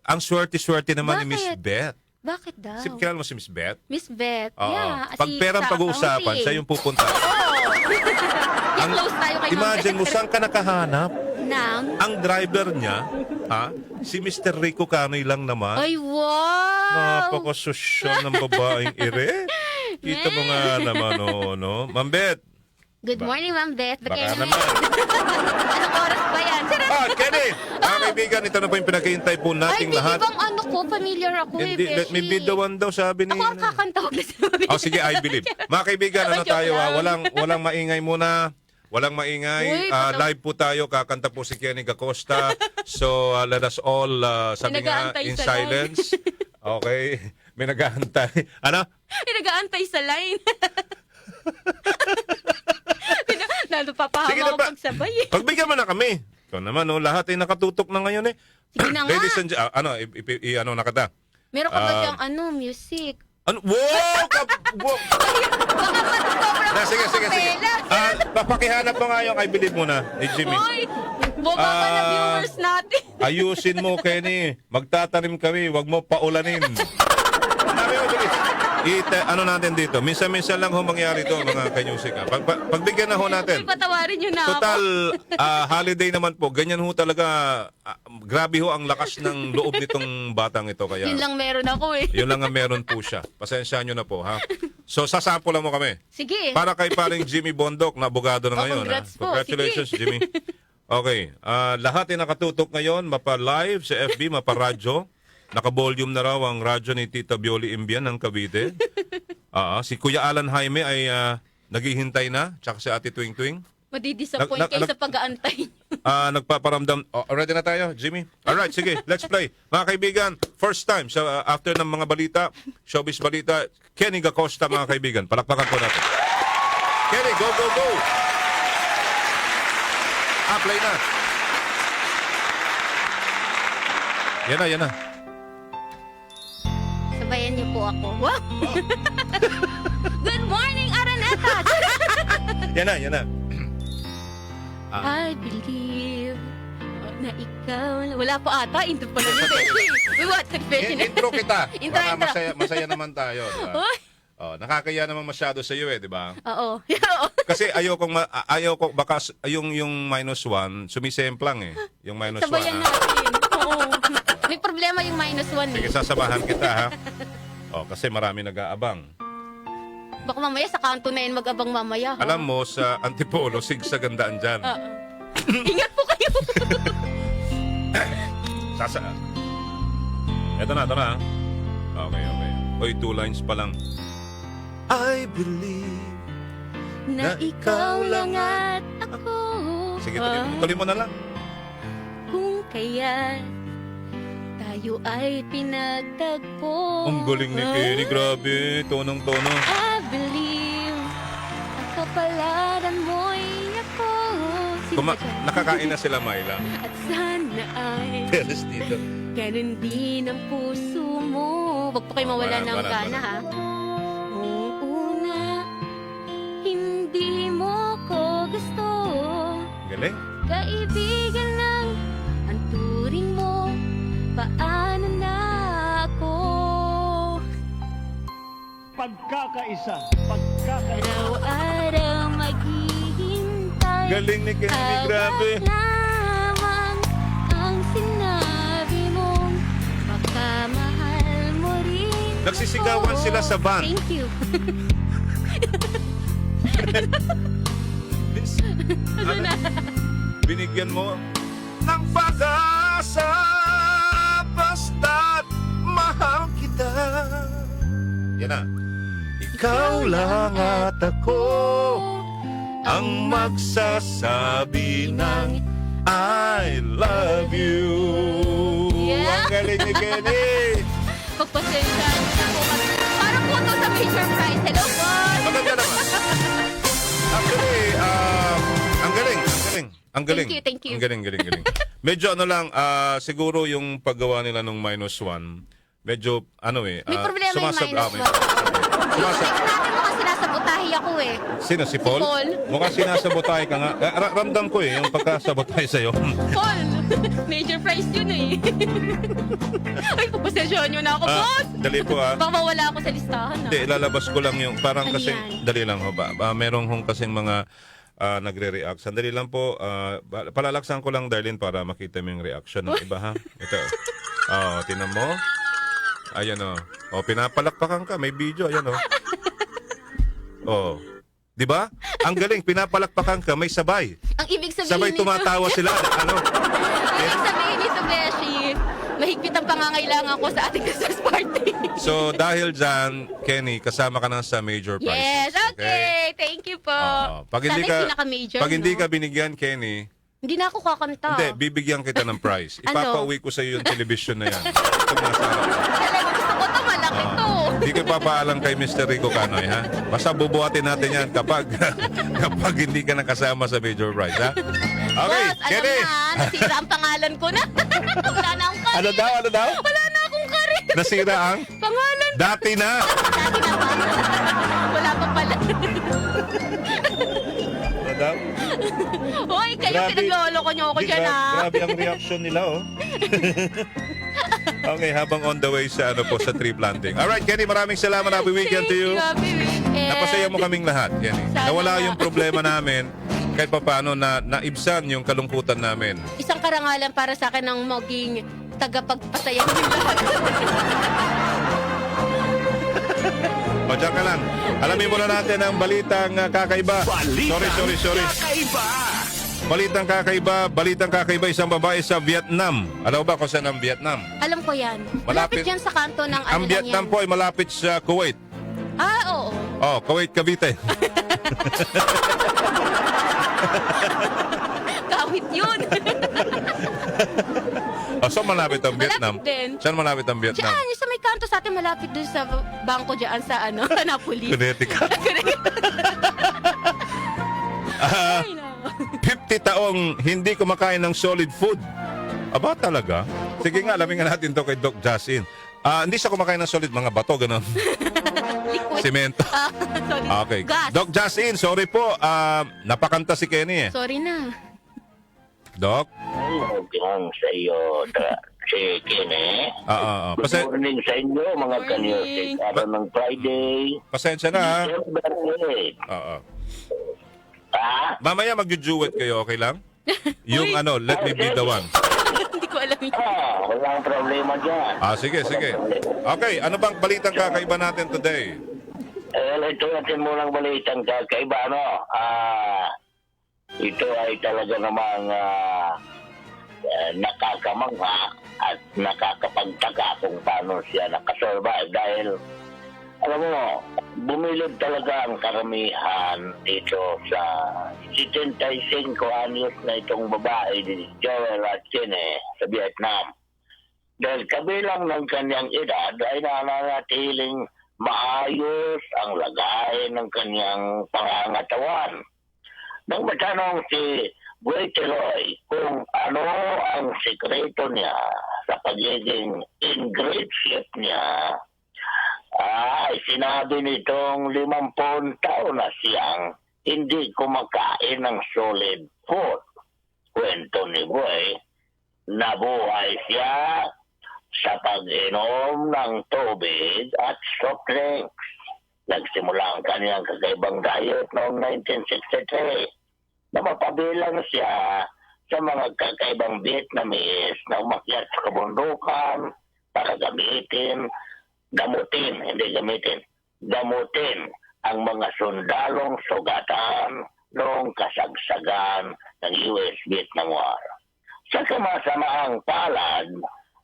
S2: Ang swerte-swerte naman ni Miss
S12: Bakit?
S2: Beth.
S12: Bakit daw?
S2: Kilala mo si Miss Beth?
S12: Miss Beth.
S2: Oo.
S12: Yeah.
S2: Pag perang
S12: sa
S2: pag-uusapan,
S12: accounting.
S2: siya yung pupunta.
S12: Yan, close tayo kay Ma'am
S2: Imagine mo,
S12: Beth.
S2: saan ka nakahanap?
S12: Nang?
S2: Ang driver niya, si Mr. Rico Canoy lang naman.
S12: Ay, wow!
S2: Napakasosyal ng babaeng ire. Kita mo nga naman, no? Ma'am Beth,
S12: Good morning, Ma'am Beth.
S2: baka
S12: Kenny.
S2: naman.
S12: Anong oras ba yan?
S2: Kenny! Mga kaibigan, ito na po yung pinakihintay po
S12: Ay,
S2: nating
S12: hindi
S2: lahat.
S12: bang familiar ako
S2: Hindi, let me be the one daw, sabi ni...
S12: Ako ang kakanta, huwag na sinabi.
S2: Sige, I believe. Mga kaibigan,
S12: Joke
S2: tayo?
S12: lang.
S2: Walang maingay muna. Walang maingay.
S12: Uy,
S2: Live po tayo. Kakanta po si Kenny Gacosta. So, let us all, sabi nga,
S12: nag-aantay
S2: in
S12: sa
S2: silence. Okay. May nag-aantay. Ano?
S12: May nag-aantay sa line.
S2: Sige
S12: Napapahama
S2: na
S12: ako
S2: ba?
S12: pagsabay.
S2: Pagbigyan mo na kami. Ikaw naman, lahat ay nakatutok na ngayon eh.
S12: Sige na nga.
S2: Ladies and na kita?
S12: Meron ka ba siyang music?
S2: Ano? Wow! Wow! Sige. Papakihanap mo nga yung I believe mo na ni Jimmy.
S12: Hoy! Boga ka na viewers natin.
S2: Ayusin mo, Kenny. Magtatanim kami. Huwag mo paulanin. Sabi mo, bilis. Natin dito. Minsan-minsan lang ho mangyari ito, mga kanyusik. Pagbigyan na ho natin.
S12: Uy, patawarin nyo na
S2: Total,
S12: ako.
S2: holiday naman po. Ganyan ho talaga. Grabe ho ang lakas ng loob nitong batang ito. Kaya,
S12: Yun lang meron ako eh.
S2: yun lang ang meron po siya. Pasensya nyo na po, ha? So, sasample lang mo kami.
S12: Sige.
S2: Para kay paring Jimmy Bondok, na abogado na ngayon.
S12: Congrats po.
S2: Congratulations,
S12: Sige.
S2: Jimmy. Okay. Lahat ay nakatutok ngayon, mapa-live sa FB, mapa-radyo. Naka-volume na raw ang radyo ni Tita Bioli Imbian ng Cavite. Si Kuya Alan Jaime ay naghihintay na, tsaka si Ate Twing Twing.
S12: Madidisappoint kayo sa pag-aantay.
S2: Nagpaparamdam. Ready na tayo, Jimmy? Alright, sige, let's play. Mga kaibigan, first time sa after ng mga balita, showbiz balita, Kenny Gacosta, mga kaibigan. Palakpakan po natin. Kenny, go, go, go! Play na. Yan na.
S12: Sabayan niyo po ako. Wow! Good morning, Araneta!
S2: Yan na.
S12: I believe na ikaw... Wala pa ata. Intro pa lang yung We want confession.
S2: Intro kita.
S12: Intro.
S2: Masaya naman tayo. Diba?
S12: Uy!
S2: Nakakaya naman masyado sa iyo di ba?
S12: Oo.
S2: Kasi ayoko baka yung -1 sumisemplang eh. Yung -1.
S12: Sabayan natin. Oo. May problema yung -1
S2: Sige,
S12: eh.
S2: sasamahan kita, ha? Kasi marami nag-aabang.
S12: Baka mamaya sa kanto na yun mag-abang mamaya. Ha?
S2: Alam mo, sa Antipolo, sigsagandaan dyan.
S12: Ingat po kayo.
S2: Ito na, ha? Okay. Oy, 2 lines pa lang. I believe
S12: Na ikaw lang at ako.
S2: Sige, tuloy mo na lang.
S12: Kung kaya tayo ay pinagtagpo.
S2: Ang galing ni Kenny, grabe. Tonong-tono.
S12: I believe ang kapalaran mo'y ako. Sino ba dyan?
S2: Nakakain na sila, Myla.
S12: At sana ay
S2: Teres dito.
S12: ganun din ang puso mo. Huwag po kayo mawala ng
S2: Banat.
S12: gana, ha? Noong una, hindi mo ko gusto.
S2: Galing.
S12: Kaibigan lang ang turing mo. Paano na ako?
S1: Pagkakaisa.
S12: Araw-araw maghihintay.
S2: Galing ni Kenny, grabe.
S12: Hawak lamang ang sinabi mong pagkamahal mo rin.
S2: Nagsisigawan
S12: ako.
S2: sila sa van.
S12: Thank you. Ano na?
S2: Binigyan mo ng pag-asa, basta't mahal kita. Yan na. Ikaw lang at ako ang magsasabi ng I love you.
S12: Yeah.
S2: Ang galing ni Kenny.
S12: Pagpasensya na po kami. Parang po to sa major prize. Hello po.
S2: Maganda naman. Actually, ang galing.
S12: Thank you.
S2: Ang galing. Medyo siguro yung paggawa nila nung -1, medyo
S12: May problema yung
S2: sumasab-
S12: -1.
S2: sumasab-
S12: Natin mukhang sinasabotahe ako eh.
S2: Sino? Si Paul?
S12: Si Paul.
S2: Mukhang sinasabotahe ka nga. Ramdam ko yung pagkasabotahe sa'yo.
S12: Paul, major prize yun eh. Ay, pagpasensyahan nyo na ako, boss.
S2: Dali po
S12: Baka mawala ako sa listahan.
S2: Hindi, ilalabas ko lang yung parang
S12: Ano
S2: kasi
S12: yan?
S2: dali lang ho ba? Merong hong kasing mga nagre-react. Sandali lang po. Palalaksan ko lang, Darlene, para makita mo yung reaction ng iba, ha? Ito. Tinan mo. Ayan o. Pinapalakpakan ka. May video. Ayan o. Di ba? Ang galing. Pinapalakpakan ka. May sabay.
S12: Ang ibig sabihin
S2: Sabay tumatawa sila.
S12: Ibig sabihin nito, Beshi, mahigpit ang pangangailangan ko sa ating Christmas party.
S2: So, dahil dyan, Kenny, kasama ka na sa major prizes.
S12: Yes, okay. Thank you po.
S2: Pag hindi
S12: Sana
S2: ka,
S12: yung pinaka-major,
S2: pag hindi
S12: no?
S2: ka binigyan, Kenny,
S12: Hindi na ako kakanta.
S2: hindi, bibigyan kita ng prize.
S12: Ano?
S2: Ipapauwi ko sa iyo yung television na yan. Pag nasa harap ka.
S12: Talaga gusto ko to, malaki to.
S2: Hindi ka papaalam kay Mr. Rico Canoy, ha? Basta bubuhatin natin yan kapag hindi ka nakasama sa major prize, ha? Okay,
S12: Boss,
S2: Kenny!
S12: alam na, nasira ang pangalan ko na. Wala na akong karir.
S2: Ano daw?
S12: Wala na akong karir.
S2: Nasira ang?
S12: Pangalan.
S2: Dati na!
S12: Dati na ba? Wala pa pala.
S2: Ano daw?
S12: Hoy, kayo
S2: Grabe.
S12: pinagloloko niyo ako dyan, ha?
S2: Grabe ang reaction nila, oh. Okay, habang on the way sa sa tree planting. Alright, Kenny, maraming salamat. Happy weekend to you.
S12: Happy weekend.
S2: Napasaya mo kaming lahat, Kenny.
S12: Sana
S2: Nawala
S12: nga.
S2: yung problema namin kahit paano na naibsan yung kalungkutan namin.
S12: Isang karangalan para sa akin ang maging tagapagpasaya ng lahat.
S2: O, dyan ka lang. Alamin muna natin ang balitang kakaiba. Sorry.
S1: Kakaiba!
S2: Balitang kakaiba, isang babae sa Vietnam. Alam mo ba kung saan ang Vietnam?
S12: Alam ko yan. Malapit yan sa kanto ng
S2: Ang Vietnam po ay malapit sa Kuwait.
S12: Oo.
S2: Oh, Kuwait, Cavite.
S12: Kawit yun.
S2: Saan malapit ang Vietnam?
S12: Malapit din.
S2: Saan malapit ang Vietnam?
S12: Diyan, yung sa may kanto sa atin, malapit doon sa bangko diyan sa Napoli.
S2: Connecticut.
S12: Ay, no.
S2: 50 taong hindi kumakain ng solid food. Aba talaga? Sige nga, alamin nga natin to kay Doc Jasin. Hindi siya kumakain ng solid, mga bato, gano'n.
S12: Liquid.
S2: Semento.
S12: Sorry.
S2: Okay.
S12: Gas.
S2: Doc Jasin, sorry po. Napakanta si Kenny eh.
S12: Sorry na.
S2: Doc?
S13: Hanggang sa iyo, si Kenny. Good morning sa inyo, mga kanyosik. Araw ng Friday.
S2: Pasensya na ha.
S13: December 8.
S2: Mamaya magjujuwet kayo, okay lang? Yung Let Me Be The One.
S12: Hindi ko alam
S13: Walang problema dyan.
S2: Sige, sige. Okay, ano bang balitang kakaiba natin today?
S13: Ito natin munang balitang kakaiba, ito ay talaga namang nakakamangha at nakakapagtaka kung paano siya nakasurvive dahil alam mo, bumilid talaga ang karamihan dito sa 75 anyos na itong babae ni Joel Atkine sa Vietnam. Dahil kabilang ng kanyang edad ay nananatiling maayos ang lagay ng kanyang pangangatawan. Nang matanong si Guiteroy kung ano ang sekreto niya sa pagiging in great shape niya, ay sinabi nitong 50 taon na siyang hindi kumakain ng solid food. Kwento ni Boy, nabuhay siya sa pag-inom ng tubig at soft drinks. Nagsimula ang kanyang kakaibang diet noong 1963 na mapabilang siya sa mga kakaibang Vietnamese na umakyat sa kabundukan para gamutin ang mga sundalong sugatan noong kasagsagan ng US-Vietnam War. Sa kamasamaang palad,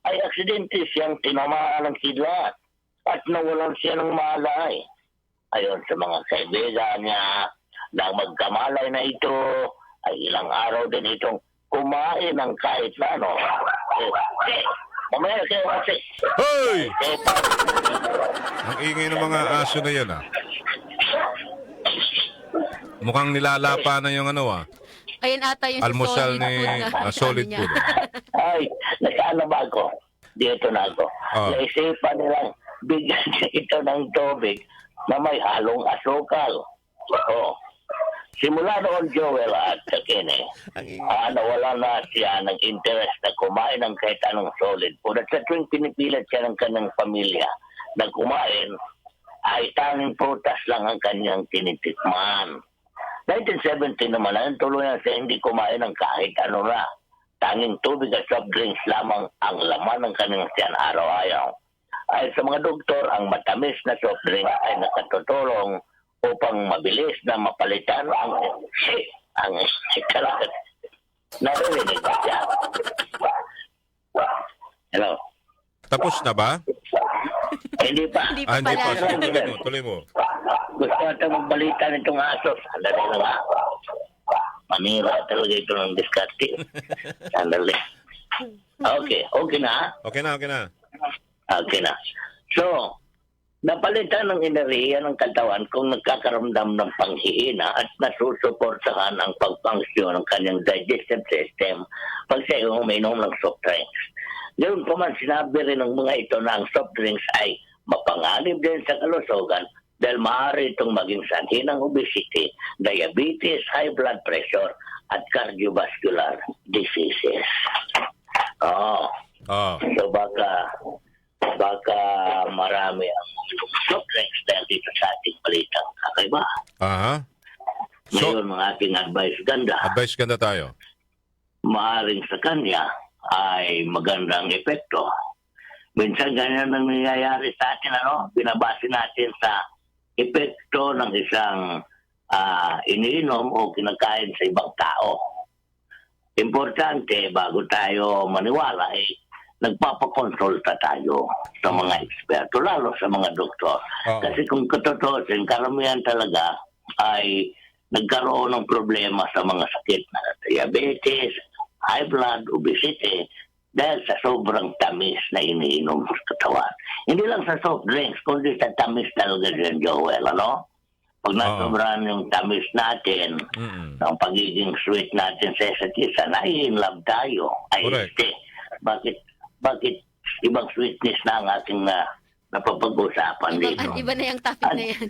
S13: ay aksidente siyang tinamaan ng kidlat at nawalan siya ng malay. Ayon sa mga kaibigan niya, nang magkamalay na ito, ay ilang araw din itong kumain ng kahit na ano. Mamaya kayo kasi.
S2: Hoy! Ang ingay ng mga aso na yan, Mukhang nilalapa na yung
S12: Ayan ata yung
S2: almusal ni solid food.
S13: Ay, nasaan ba ako? Dito na ako. Naisipan nilang bigyan niya ito ng tubig na may halong asukal. Simula noon, Joel at Atkine, nawala na siya ng interest na kumain ng kahit anong solid food. At sa tuwing pinipilat siya ng kanyang pamilya na kumain, ay tanging prutas lang ang kanyang tinitikman. 1970 naman na tuluyan siya hindi kumain ng kahit ano na. Tanging tubig at soft drinks lamang ang laman ng kanyang siyan araw-araw. Ay sa mga doktor, ang matamis na soft drink ay nakatutulong upang mabilis na mapalitan ang kalakat. Narinig ba siya? Hello?
S2: Tapos na ba?
S13: Hindi pa.
S12: Hindi pa pala.
S2: Tuloy mo.
S13: Gusto natin magbalita nitong aso. Sandali na nga. Manira talaga ito ng diskarte. Sandali. Okay na?
S2: Okay na.
S13: Okay na. So, napalitan ng enerhiya ng katawan kung nagkakaramdam ng panghihina at nasusuportahan ang pagpangsyon ng kanyang digestive system pag siya uminom ng soft drinks. Ngayon pa man, sinabi rin ng mga ito na ang soft drinks ay mapanganib din sa kalusugan dahil maaari itong maging sanhi ng obesity, diabetes, high blood pressure, at cardiovascular diseases. So baka marami ang soft drinks dahil dito sa ating balitang kakaiba. Ngayon, mga ating
S2: advice ganda tayo.
S13: Maaring sa kanya ay magandang epekto. Minsan ganyan ang nangyayari sa atin, binabase natin sa epekto ng isang iniinom o kinakain sa ibang tao. Importante, bago tayo maniwala, nagpapakonsulta tayo sa mga eksperto, lalo sa mga doktor. Kasi kung katotosin, karamihan talaga ay nagkaroon ng problema sa mga sakit na diabetes, high blood, obesity, dahil sa sobrang tamis na iniinom sa katawan. Hindi lang sa soft drinks, kundi sa tamis talaga dyan, Joel, Pag nasobrahan yung tamis natin, ng pagiging sweet natin sa isa't isa, nai-inlove tayo. Bakit ibang sweetness na ang ating napapag-usapan dito?
S12: Iba na yung topic na yan.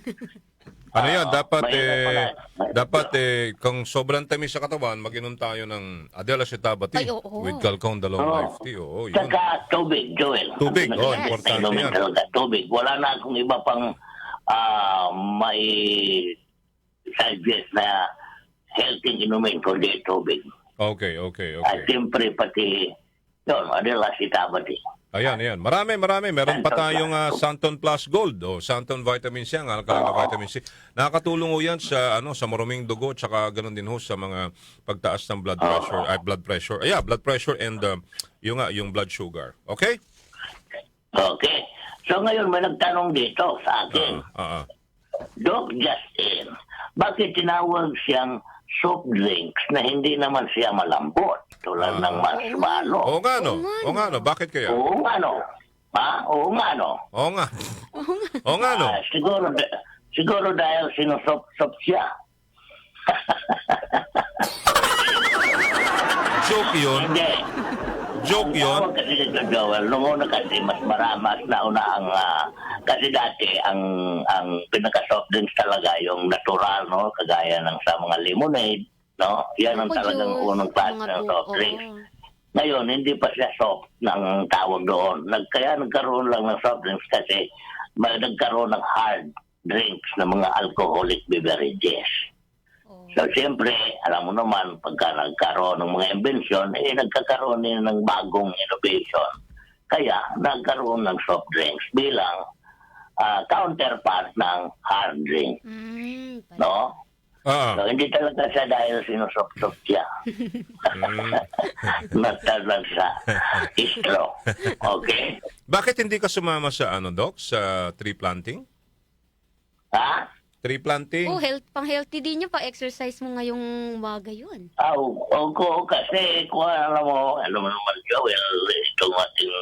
S2: Dapat kung sobrang tamis sa katawan, mag-inom tayo ng Adela Cetabati with Calcondalone Life Tea.
S13: Saka tubig, Joel.
S2: Tubig, importante yan.
S13: Tubig. Wala na akong iba pang may suggest na healthy inumin kundi tubig.
S2: Okay.
S13: At siyempre pati Yun, Manila Sitabati.
S2: Ayan. Marami. Meron pa tayong Santon Plus Gold o Santon Vitamin C, ang alkaline Vitamin C. Nakakatulong ho yan sa sa maruming dugo, tsaka ganoon din ho sa mga pagtaas ng blood pressure. Blood pressure and yung blood sugar. Okay?
S13: Okay. So ngayon may nagtanong dito sa akin. Doc Justin, bakit tinawag siyang soft drinks na hindi naman siya malambot tulad ng marshmallow?
S2: Oo nga no. Bakit kaya?
S13: Oo nga no. Oo nga. Siguro dahil sinusop-sop siya.
S2: Joke yun?
S13: Hindi.
S2: Joke yun?
S13: Tawag kasi dito, Joel. Noong una kasi mas maramas na una ang kasi dati ang pinaka-soft drinks talaga yung natural, no? Kagaya ng sa mga lemonade, no? Yan ang talagang unang klase ng soft drinks. Ngayon, hindi pa siya soft ng tawag doon. Kaya nagkaroon lang ng soft drinks kasi nagkaroon ng hard drinks na mga alcoholic beverages. So, siyempre, alam mo naman, pagka nagkaroon ng mga invention, nagkakaroon din ng bagong innovation. Kaya, nagkaroon ng soft drinks bilang counterpart ng hard drink. No? So, hindi talaga siya dahil sinusop-sop siya. Natalag sa straw. Okay?
S2: Bakit hindi ka sumama sa Doc? Sa tree planting?
S13: Ha?
S2: Tree planting?
S12: Pang-healthy din yun, pa-exercise mo ngayong umaga yun.
S13: Kasi kung alam mo naman, Joel, itong ating,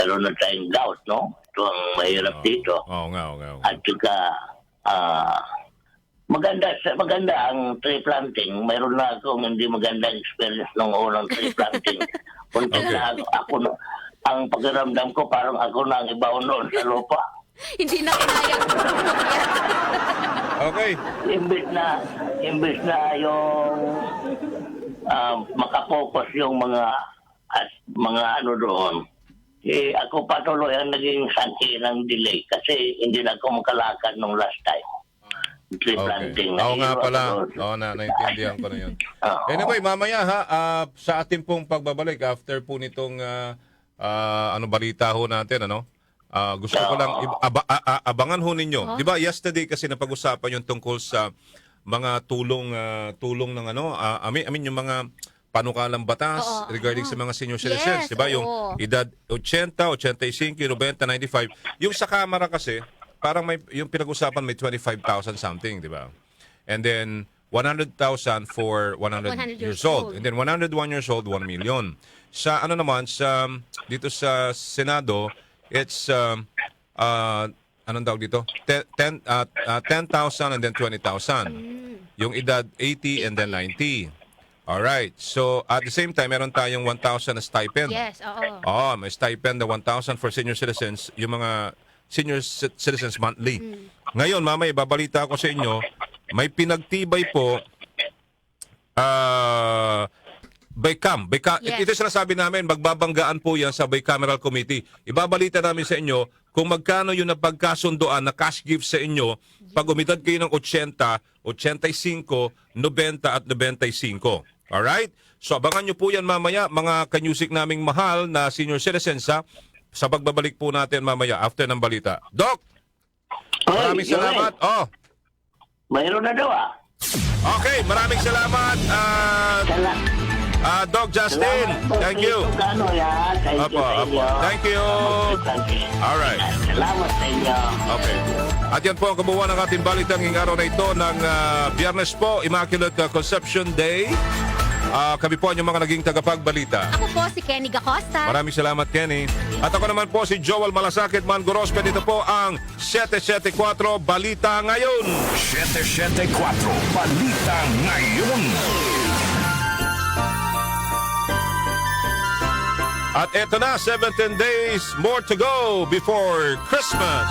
S13: meron na tayong gout, no? Ito ang mahirap dito.
S2: Oo nga.
S13: At saka, maganda ang tree planting. Mayroon na akong hindi magandang experience nung unang tree planting. Na ako, ang pakiramdam ko, parang ako na ang ibaw noon sa lupa.
S12: Hindi na kinaya.
S2: Okay.
S13: Imbis na yung makapokus yung mga doon, ako patuloy ang naging sanhi ng delay kasi hindi na ako makalakad nung last time. Tree planting.
S2: Oo nga pala. Naintindihan ko na yun. Anyway, mamaya sa ating pong pagbabalik after po nitong balita ho natin, gusto ko lang abangan ho ninyo. 'Di ba yesterday kasi napag-usapan yung tungkol sa mga tulong ng yung mga panukalang batas regarding sa mga senior citizens, 'di ba? Yung edad 80, 85, 90, 95. Yung sa Kamara kasi parang may yung pinag-usapan may 25,000 something, 'di ba? And then 100,000 for 100 years old. And then 101 years old, 1 million. Sa dito sa Senado, it's anong tawag dito? 10,000 and then 20,000. Yung edad 80 and then 90. Alright. So at the same time, meron tayong 1,000 na stipend.
S12: Yes, oo.
S2: May stipend na 1,000 for senior citizens, yung mga senior citizens monthly. Ngayon, mamaya babalita ko sa inyo, may pinagtibay po BICAM.
S12: Yes.
S2: Ito sinasabi namin, magbabanggaan po yan sa Bicameral Committee. Ibabalita namin sa inyo kung magkano yung napagkasundoan na cash gift sa inyo pag umidad kayo ng 80, 85, 90 at 95. Alright? So abangan nyo po yan mamaya, mga kanyusik naming mahal na senior citizens sa pagbabalik po natin mamaya after ng balita. Doc! Maraming salamat.
S13: Mayroon na daw
S2: Okay, maraming salamat. Doc Justin, thank you. Thank you. All right.
S13: Salamat sa inyo.
S2: Okay. At yan po ang kabuuan ng ating balitang ngayong araw na ito ng Biyernes po, Immaculate Conception Day. Kami po ang mga naging tagapagbalita.
S12: Ako po si Kenny Gacosta.
S2: Maraming salamat, Kenny. At ako naman po si Joel Malasakit Mangorospe. Dito po ang 774 Balita Ngayon.
S1: 774 Balita Ngayon.
S2: At eto na, 17 days more to go before Christmas.